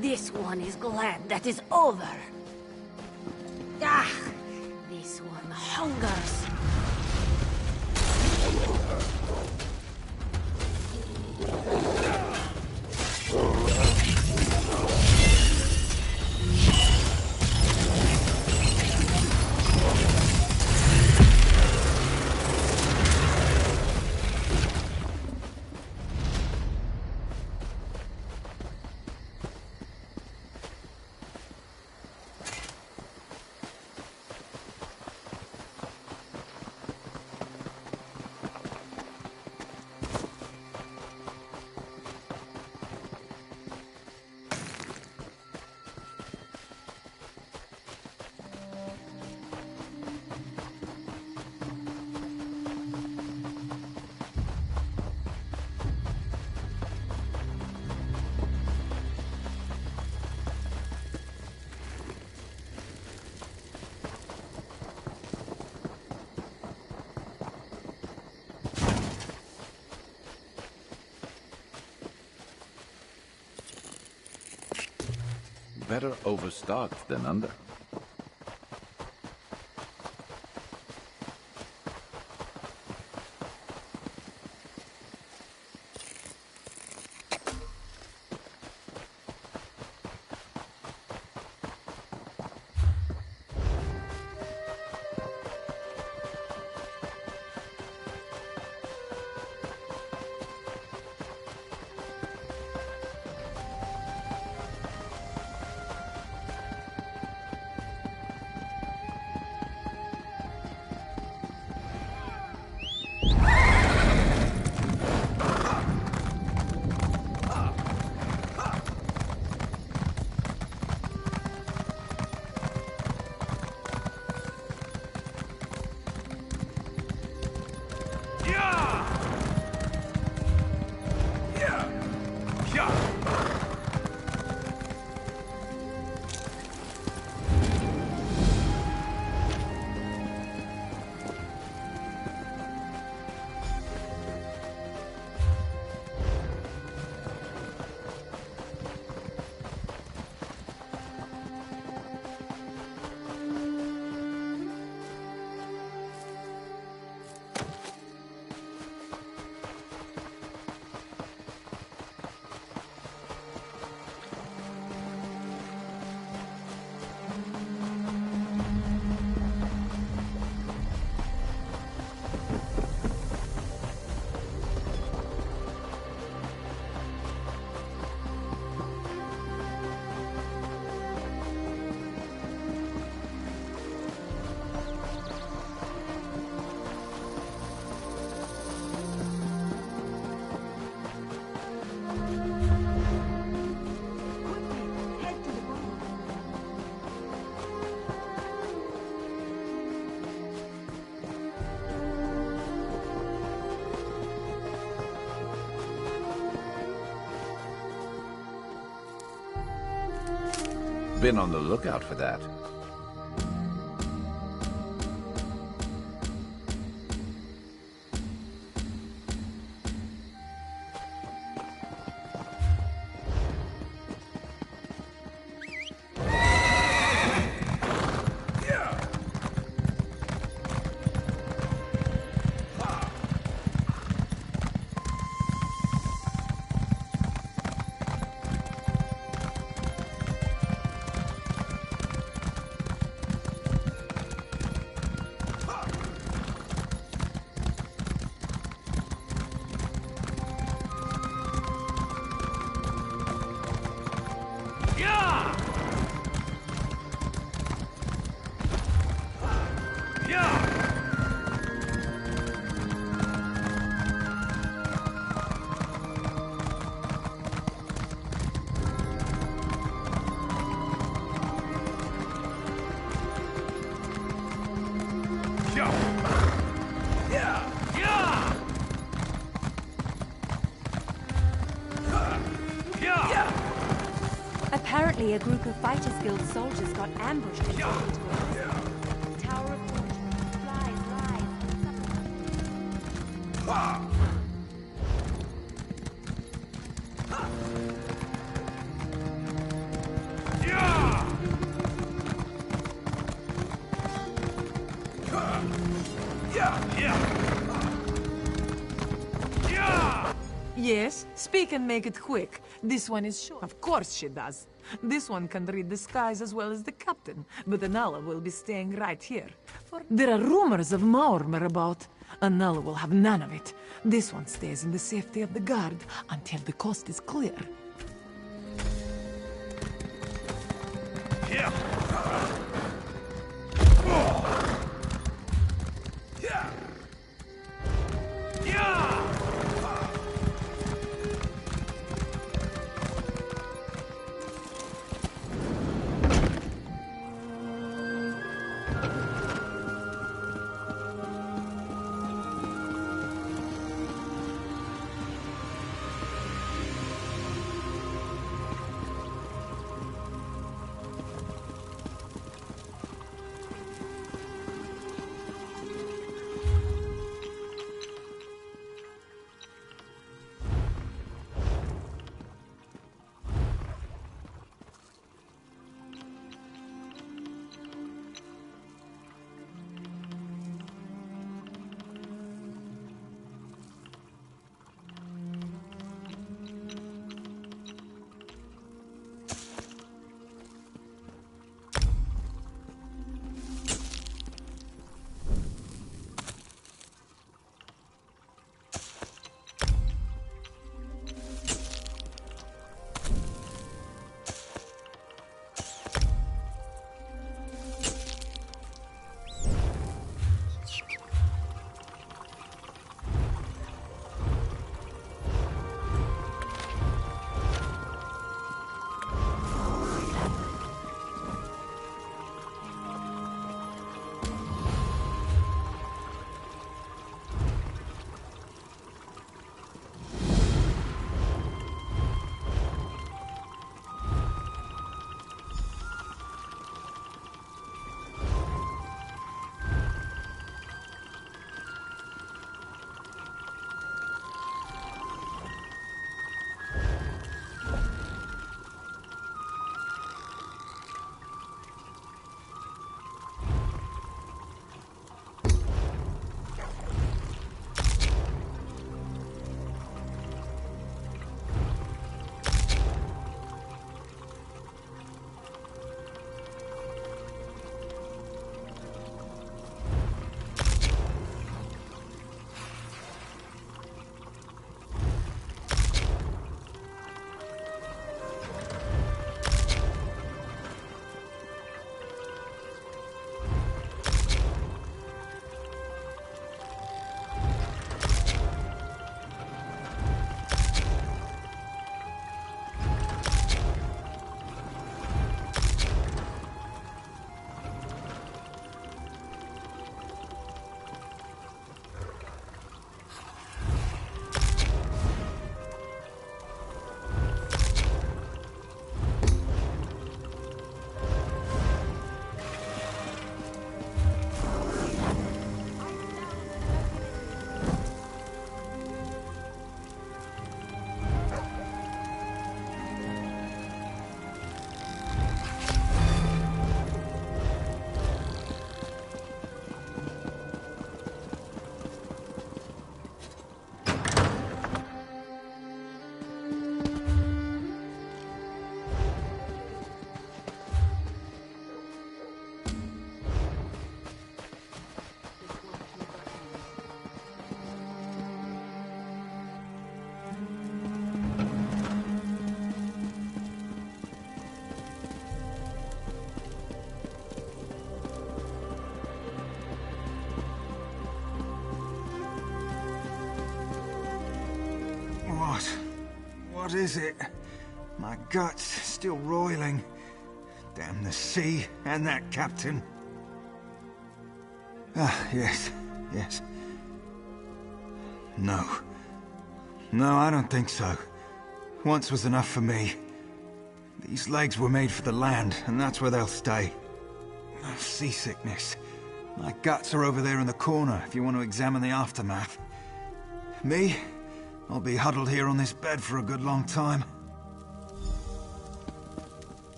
This one is glad that is over. Ah, this one hungers. Better overstocked than under. Been on the lookout for that. Apparently, a group of Fighters Guild soldiers got ambushed and taken to a Tower of Fortune. Flies. Yes, speak and make it quick. This one is short. Of course she does. This one can read the skies as well as the captain, but Anala will be staying right here. There are rumors of Maormer about. Anala will have none of it. This one stays in the safety of the guard until the coast is clear. Yeah. What is it? My gut's still roiling. Damn the sea and that captain. Ah, yes, yes. No. No, I don't think so. Once was enough for me. These legs were made for the land, and that's where they'll stay. Oh, seasickness. My guts are over there in the corner if you want to examine the aftermath. Me? I'll be huddled here on this bed for a good long time.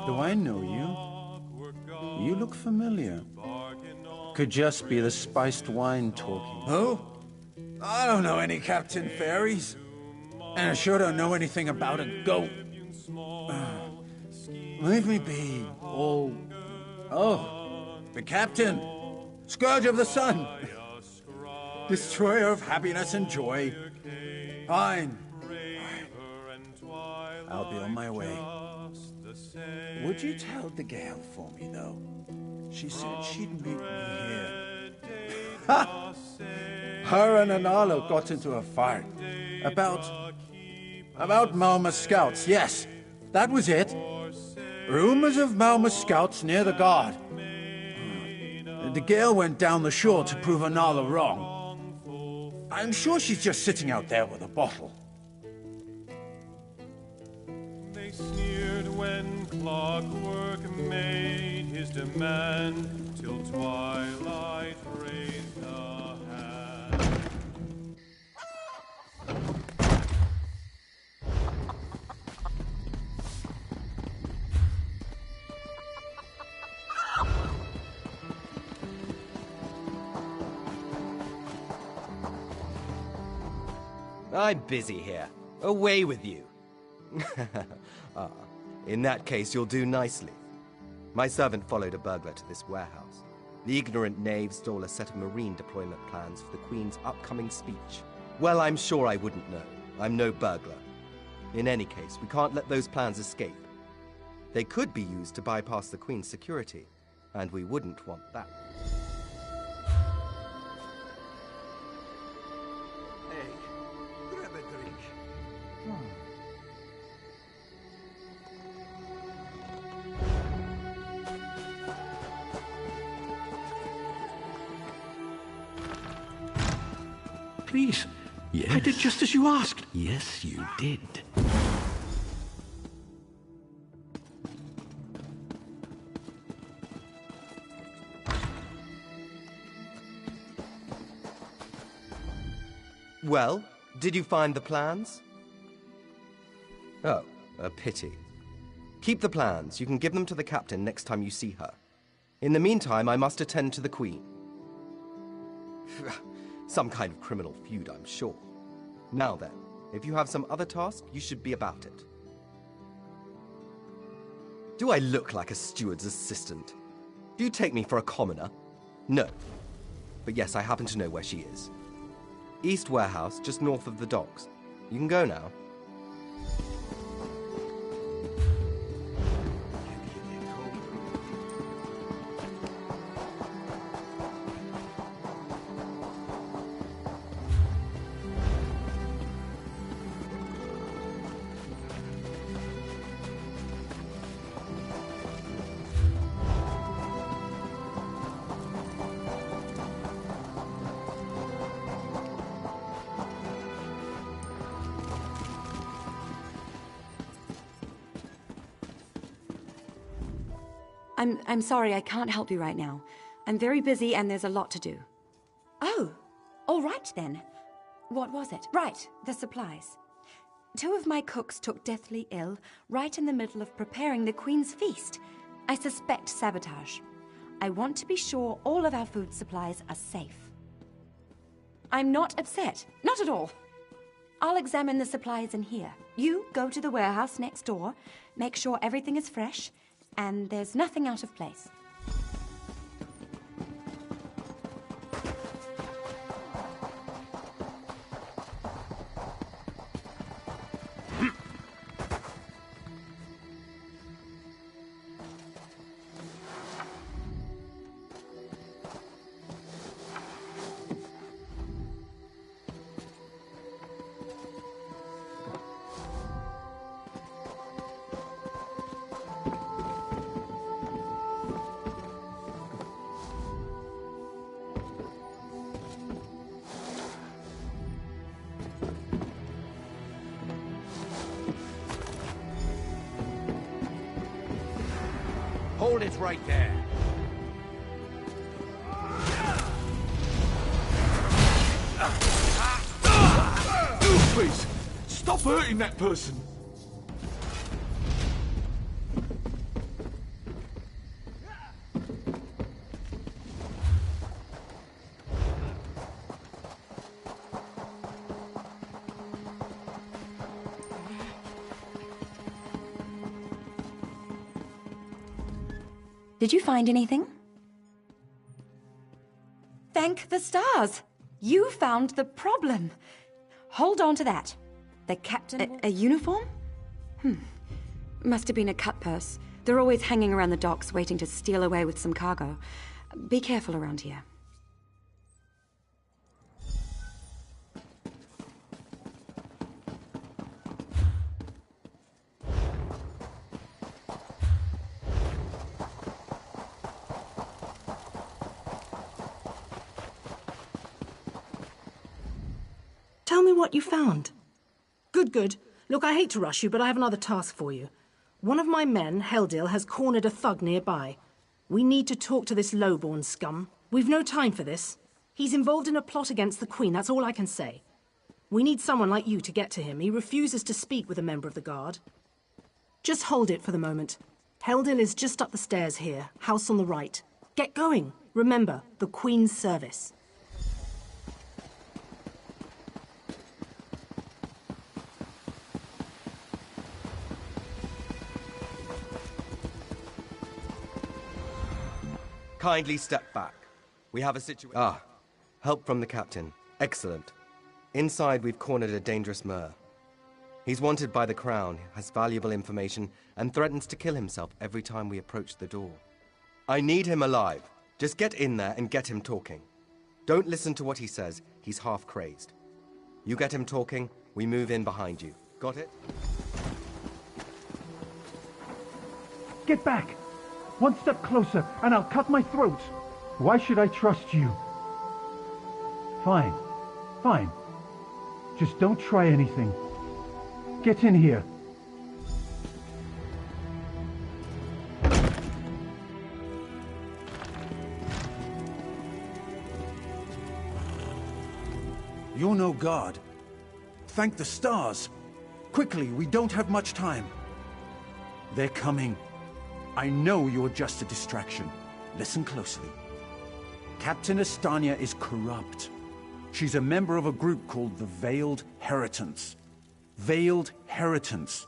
Do I know you? You look familiar. Could just be the spiced wine talking. Who? I don't know any Captain Fairies. And I sure don't know anything about a goat. Leave me be, old... Oh, the Captain. Scourge of the sun. Destroyer of happiness and joy. Fine. I'll be on my way. Would you tell the Gale for me, though? She said she'd meet me here. Ha! Her and Anala got into a fight. About Malma scouts, yes. That was it. Rumors of Malma scouts near the guard. The Gale went down the shore to prove Anala wrong. I'm sure she's just sitting out there with a bottle. They sneered when Clockwork made his demand, till twilight raised a hand. I'm busy here. Away with you. In that case, you'll do nicely. My servant followed a burglar to this warehouse. The ignorant knave stole a set of marine deployment plans for the Queen's upcoming speech. Well, I'm sure I wouldn't know. I'm no burglar. In any case, we can't let those plans escape. They could be used to bypass the Queen's security, and we wouldn't want that. Hey, grab a drink. Please. Yes. I did just as you asked. Yes, you did. Well, did you find the plans? Oh, a pity. Keep the plans. You can give them to the captain next time you see her. In the meantime, I must attend to the Queen. Some kind of criminal feud, I'm sure. Now then, if you have some other task, you should be about it. Do I look like a steward's assistant? Do you take me for a commoner? No. But yes, I happen to know where she is. East Warehouse, just north of the docks. You can go now. I'm sorry, I can't help you right now. I'm very busy and there's a lot to do. Oh, all right then. What was it? Right, the supplies. 2 of my cooks took deathly ill right in the middle of preparing the Queen's feast. I suspect sabotage. I want to be sure all of our food supplies are safe. I'm not upset. Not at all. I'll examine the supplies in here. You go to the warehouse next door, make sure everything is fresh, and there's nothing out of place. Hold it right there. Please, stop hurting that person. Did you find anything? Thank the stars! You found the problem. Hold on to that. The captain... A uniform? Must have been a cut purse. They're always hanging around the docks waiting to steal away with some cargo. Be careful around here. Tell me what you found. Good. Look, I hate to rush you, but I have another task for you. One of my men, Heldil, has cornered a thug nearby. We need to talk to this lowborn scum. We've no time for this. He's involved in a plot against the Queen, that's all I can say. We need someone like you to get to him. He refuses to speak with a member of the guard. Just hold it for the moment. Heldil is just up the stairs here, house on the right. Get going. Remember, the Queen's service. Kindly step back. We have a situation. Help from the captain. Excellent. Inside, we've cornered a dangerous Mer. He's wanted by the Crown, has valuable information, and threatens to kill himself every time we approach the door. I need him alive. Just get in there and get him talking. Don't listen to what he says. He's half crazed. You get him talking, we move in behind you. Got it? Get back! One step closer, and I'll cut my throat. Why should I trust you? Fine. Just don't try anything. Get in here. You're no god. Thank the stars. Quickly, we don't have much time. They're coming. I know you're just a distraction. Listen closely. Captain Estania is corrupt. She's a member of a group called the Veiled Heritants. Veiled Heritants.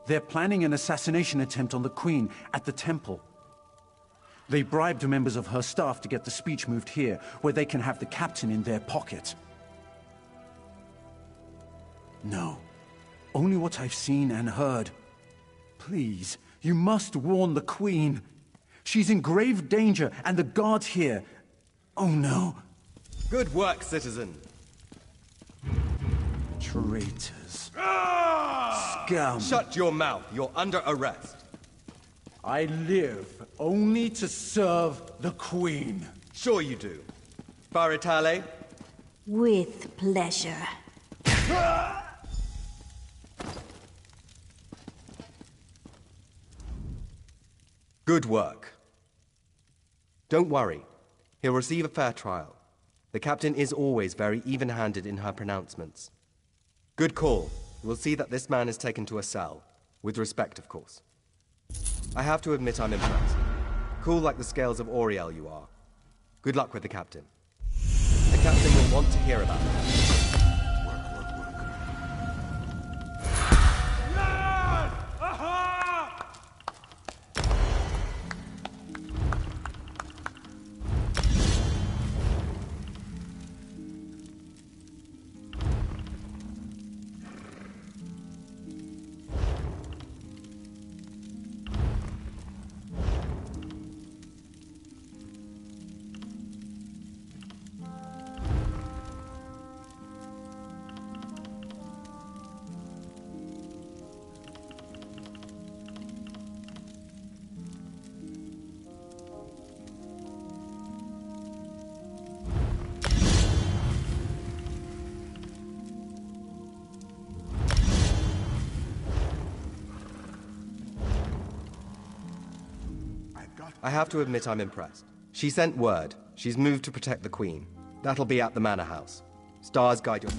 They're planning an assassination attempt on the Queen at the temple. They bribed members of her staff to get the speech moved here, where they can have the captain in their pocket. No. Only what I've seen and heard. Please. You must warn the Queen. She's in grave danger, and the guards here... Oh no. Good work, citizen. Traitors. Scum. Shut your mouth. You're under arrest. I live only to serve the Queen. Sure you do. Baritale? With pleasure. Good work. Don't worry. He'll receive a fair trial. The captain is always very even-handed in her pronouncements. Good call. We'll see that this man is taken to a cell. With respect, of course. I have to admit I'm impressed. Cool like the scales of Oriel you are. Good luck with the captain. The captain will want to hear about it. I have to admit I'm impressed. She sent word. She's moved to protect the Queen. That'll be at the Manor House. Stars guide your...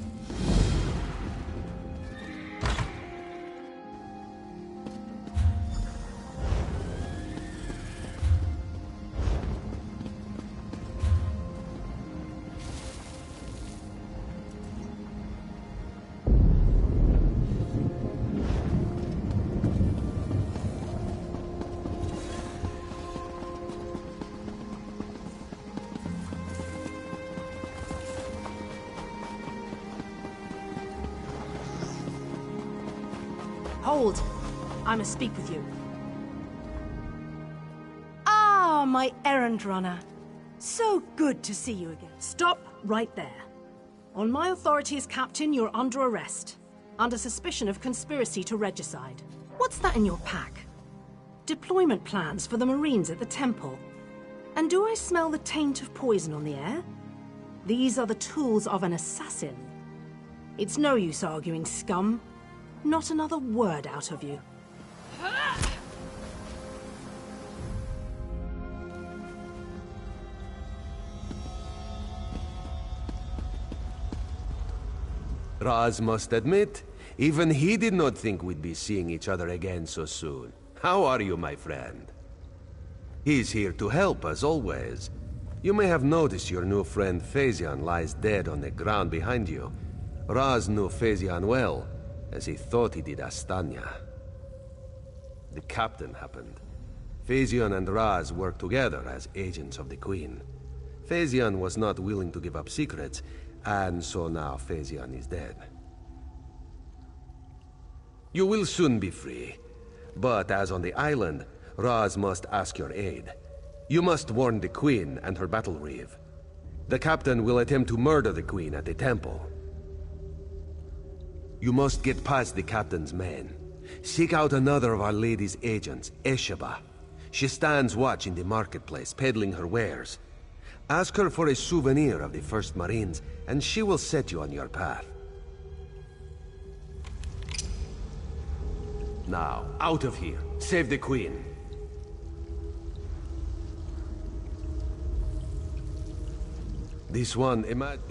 Hold! I must speak with you. Ah, my errand runner. So good to see you again. Stop right there. On my authority as captain, you're under arrest. Under suspicion of conspiracy to regicide. What's that in your pack? Deployment plans for the Marines at the temple. And do I smell the taint of poison on the air? These are the tools of an assassin. It's no use arguing, scum. Not another word out of you. Raz must admit, even he did not think we'd be seeing each other again so soon. How are you, my friend? He's here to help, as always. You may have noticed your new friend Phazion lies dead on the ground behind you. Raz knew Phazion well, as he thought he did Astanya. The captain happened. Phazion and Raz worked together as agents of the Queen. Phazion was not willing to give up secrets, and so now Phazion is dead. You will soon be free, but as on the island, Raz must ask your aid. You must warn the Queen and her battle reeve. The captain will attempt to murder the Queen at the temple. You must get past the captain's men. Seek out another of Our Lady's agents, Esheba. She stands watch in the marketplace, peddling her wares. Ask her for a souvenir of the First Marines, and she will set you on your path. Now, out of here. Save the Queen. This one, imagine...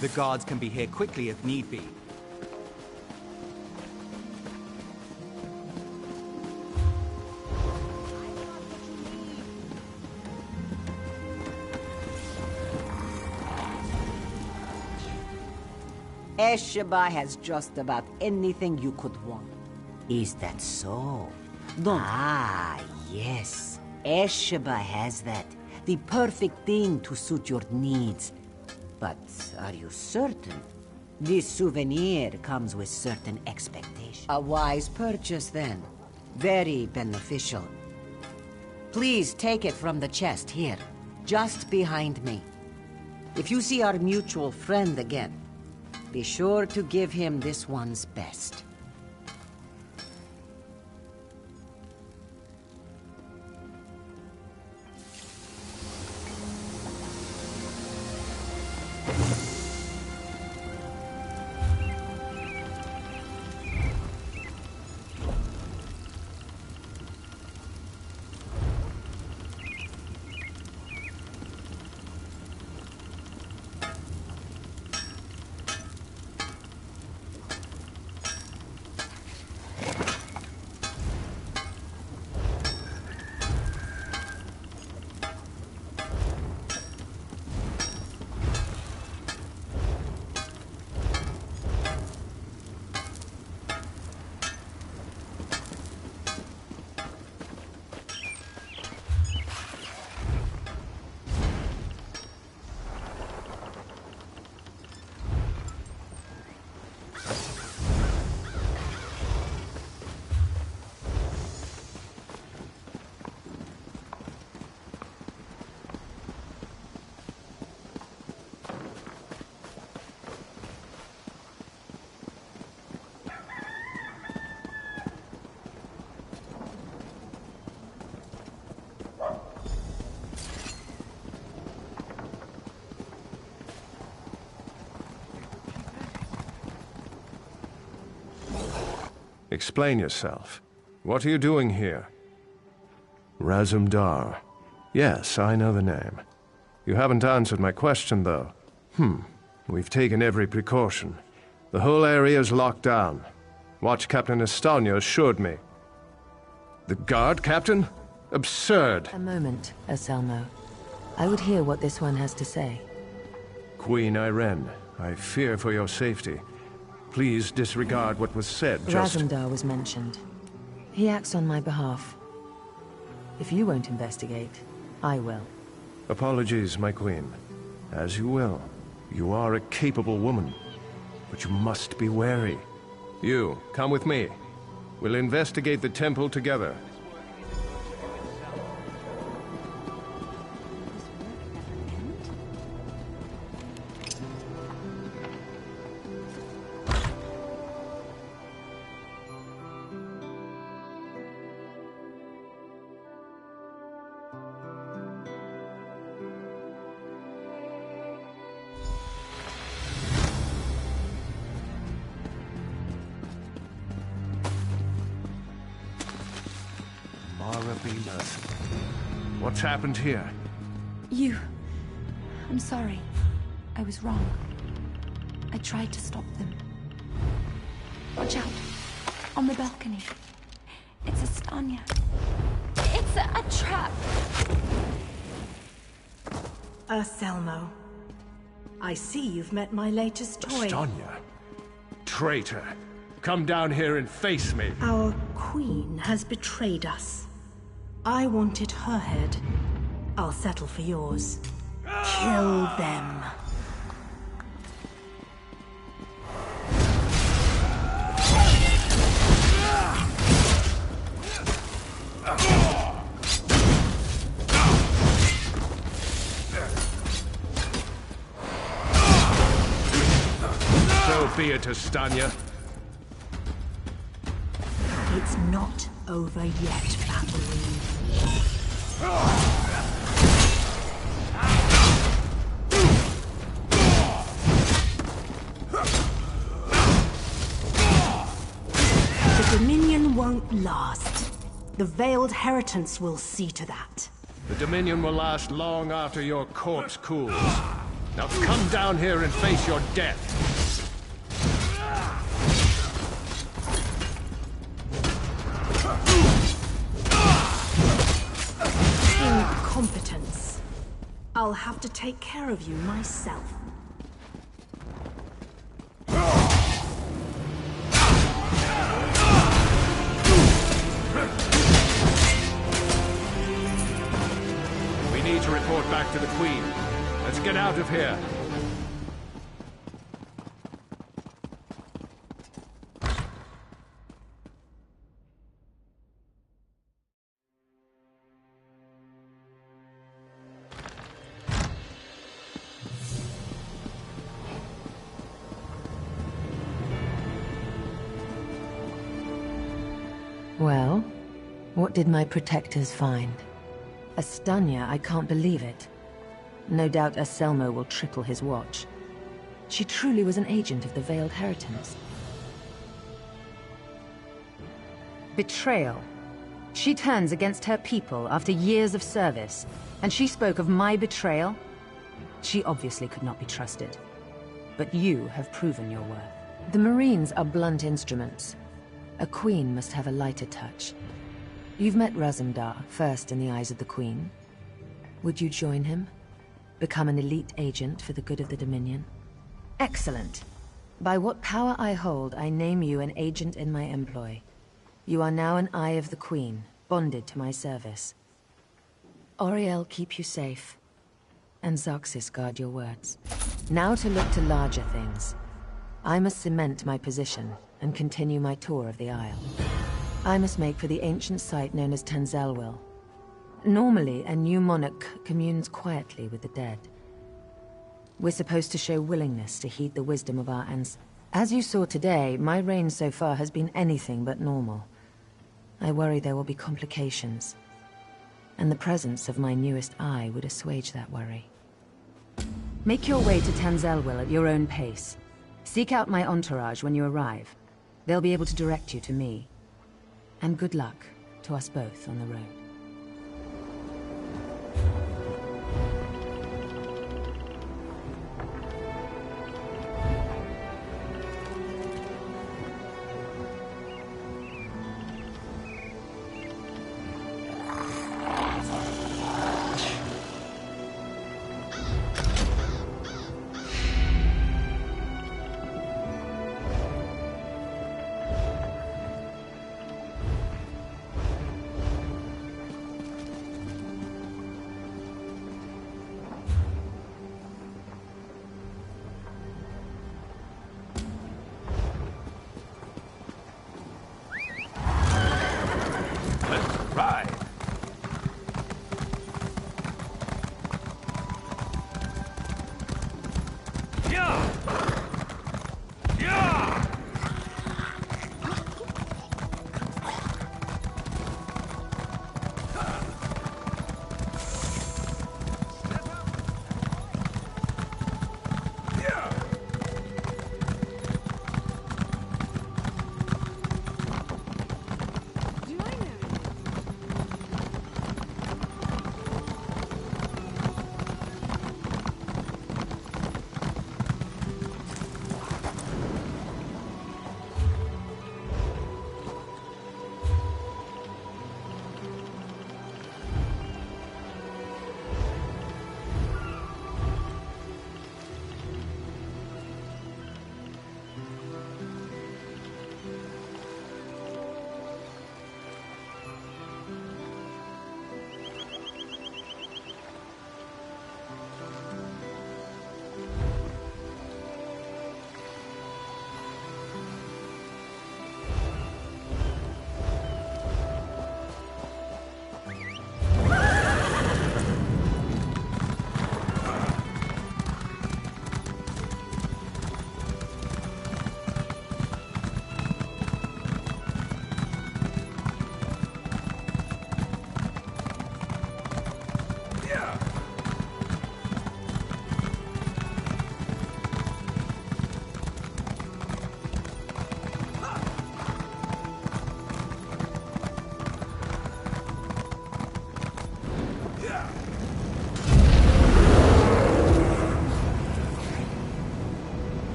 The guards can be here quickly if need be. Esheba has just about anything you could want. Is that so? No. Ah, yes. Esheba has that. The perfect thing to suit your needs. But are you certain? This souvenir comes with certain expectations. A wise purchase, then. Very beneficial. Please take it from the chest here, just behind me. If you see our mutual friend again, be sure to give him this one's best. Explain yourself. What are you doing here? Razum-dar. Yes, I know the name. You haven't answered my question, though. We've taken every precaution. The whole area is locked down. Watch Captain Estonia assured me. The guard, Captain? Absurd! A moment, Anselmo. I would hear what this one has to say. Queen Irene, I fear for your safety. Please disregard what was said, Razum-dar was mentioned. He acts on my behalf. If you won't investigate, I will. Apologies, my queen. As you will. You are a capable woman. But you must be wary. You, come with me. We'll investigate the temple together. What's happened here? I'm sorry. I was wrong. I tried to stop them. Watch out. On the balcony. It's Estonia. It's a trap. Anselmo. I see you've met my latest toy. Estonia? Traitor. Come down here and face me. Our queen has betrayed us. I wanted her head. I'll settle for yours. Kill them. So be it, Estonia. It's not over yet, Fatherine. The Dominion won't last. The Veiled Heritance will see to that. The Dominion will last long after your corpse cools. Now come down here and face your death. Incompetence. I'll have to take care of you myself. We need to report back to the Queen. Let's get out of here. Well, what did my protectors find? Astanya, I can't believe it. No doubt Anselmo will triple his watch. She truly was an agent of the Veiled Heritance. Betrayal. She turns against her people after years of service, and she spoke of my betrayal? She obviously could not be trusted. But you have proven your worth. The Marines are blunt instruments. A queen must have a lighter touch. You've met Razum-dar, first in the eyes of the Queen. Would you join him? Become an elite agent for the good of the Dominion? Excellent. By what power I hold, I name you an agent in my employ. You are now an Eye of the Queen, bonded to my service. Auriel keep you safe, and Xerxes guard your words. Now to look to larger things. I must cement my position and continue my tour of the Isle. I must make for the ancient site known as Tanzelwil. Normally, a new monarch communes quietly with the dead. We're supposed to show willingness to heed the wisdom of our ancestors. As you saw today, my reign so far has been anything but normal. I worry there will be complications, and the presence of my newest eye would assuage that worry. Make your way to Tanzelwil at your own pace. Seek out my entourage when you arrive. They'll be able to direct you to me. And good luck to us both on the road.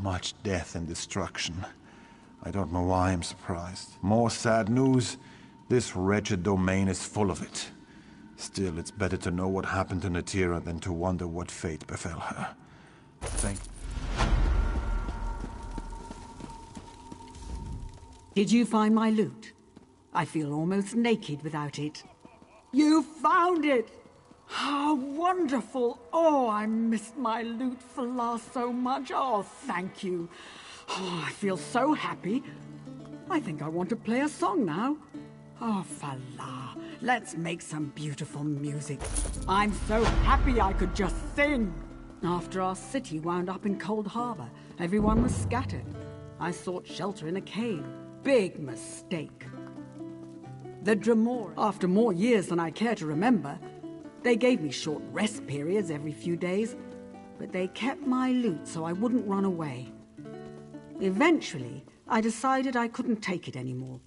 much death and destruction. I don't know why I'm surprised. More sad news, this wretched domain is full of it. Still, it's better to know what happened to Natira than to wonder what fate befell her. Did you find my loot? I feel almost naked without it. You found it! How wonderful! Oh, I missed my loot for last so much. Oh, thank you. Oh, I feel so happy. I think I want to play a song now. Oh, Falah, let's make some beautiful music. I'm so happy I could just sing. After our city wound up in Cold Harbor, everyone was scattered. I sought shelter in a cave. Big mistake. The Dremora, after more years than I care to remember, they gave me short rest periods every few days, but they kept my loot so I wouldn't run away. Eventually, I decided I couldn't take it anymore.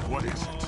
What is it?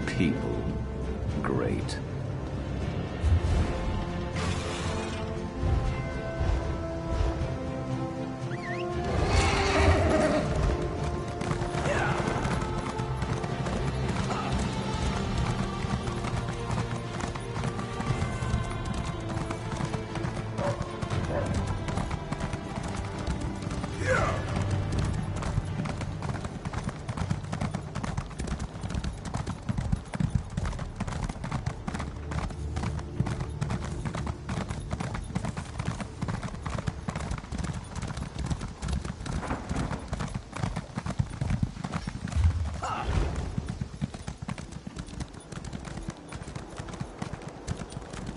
People. Great.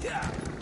Yeah.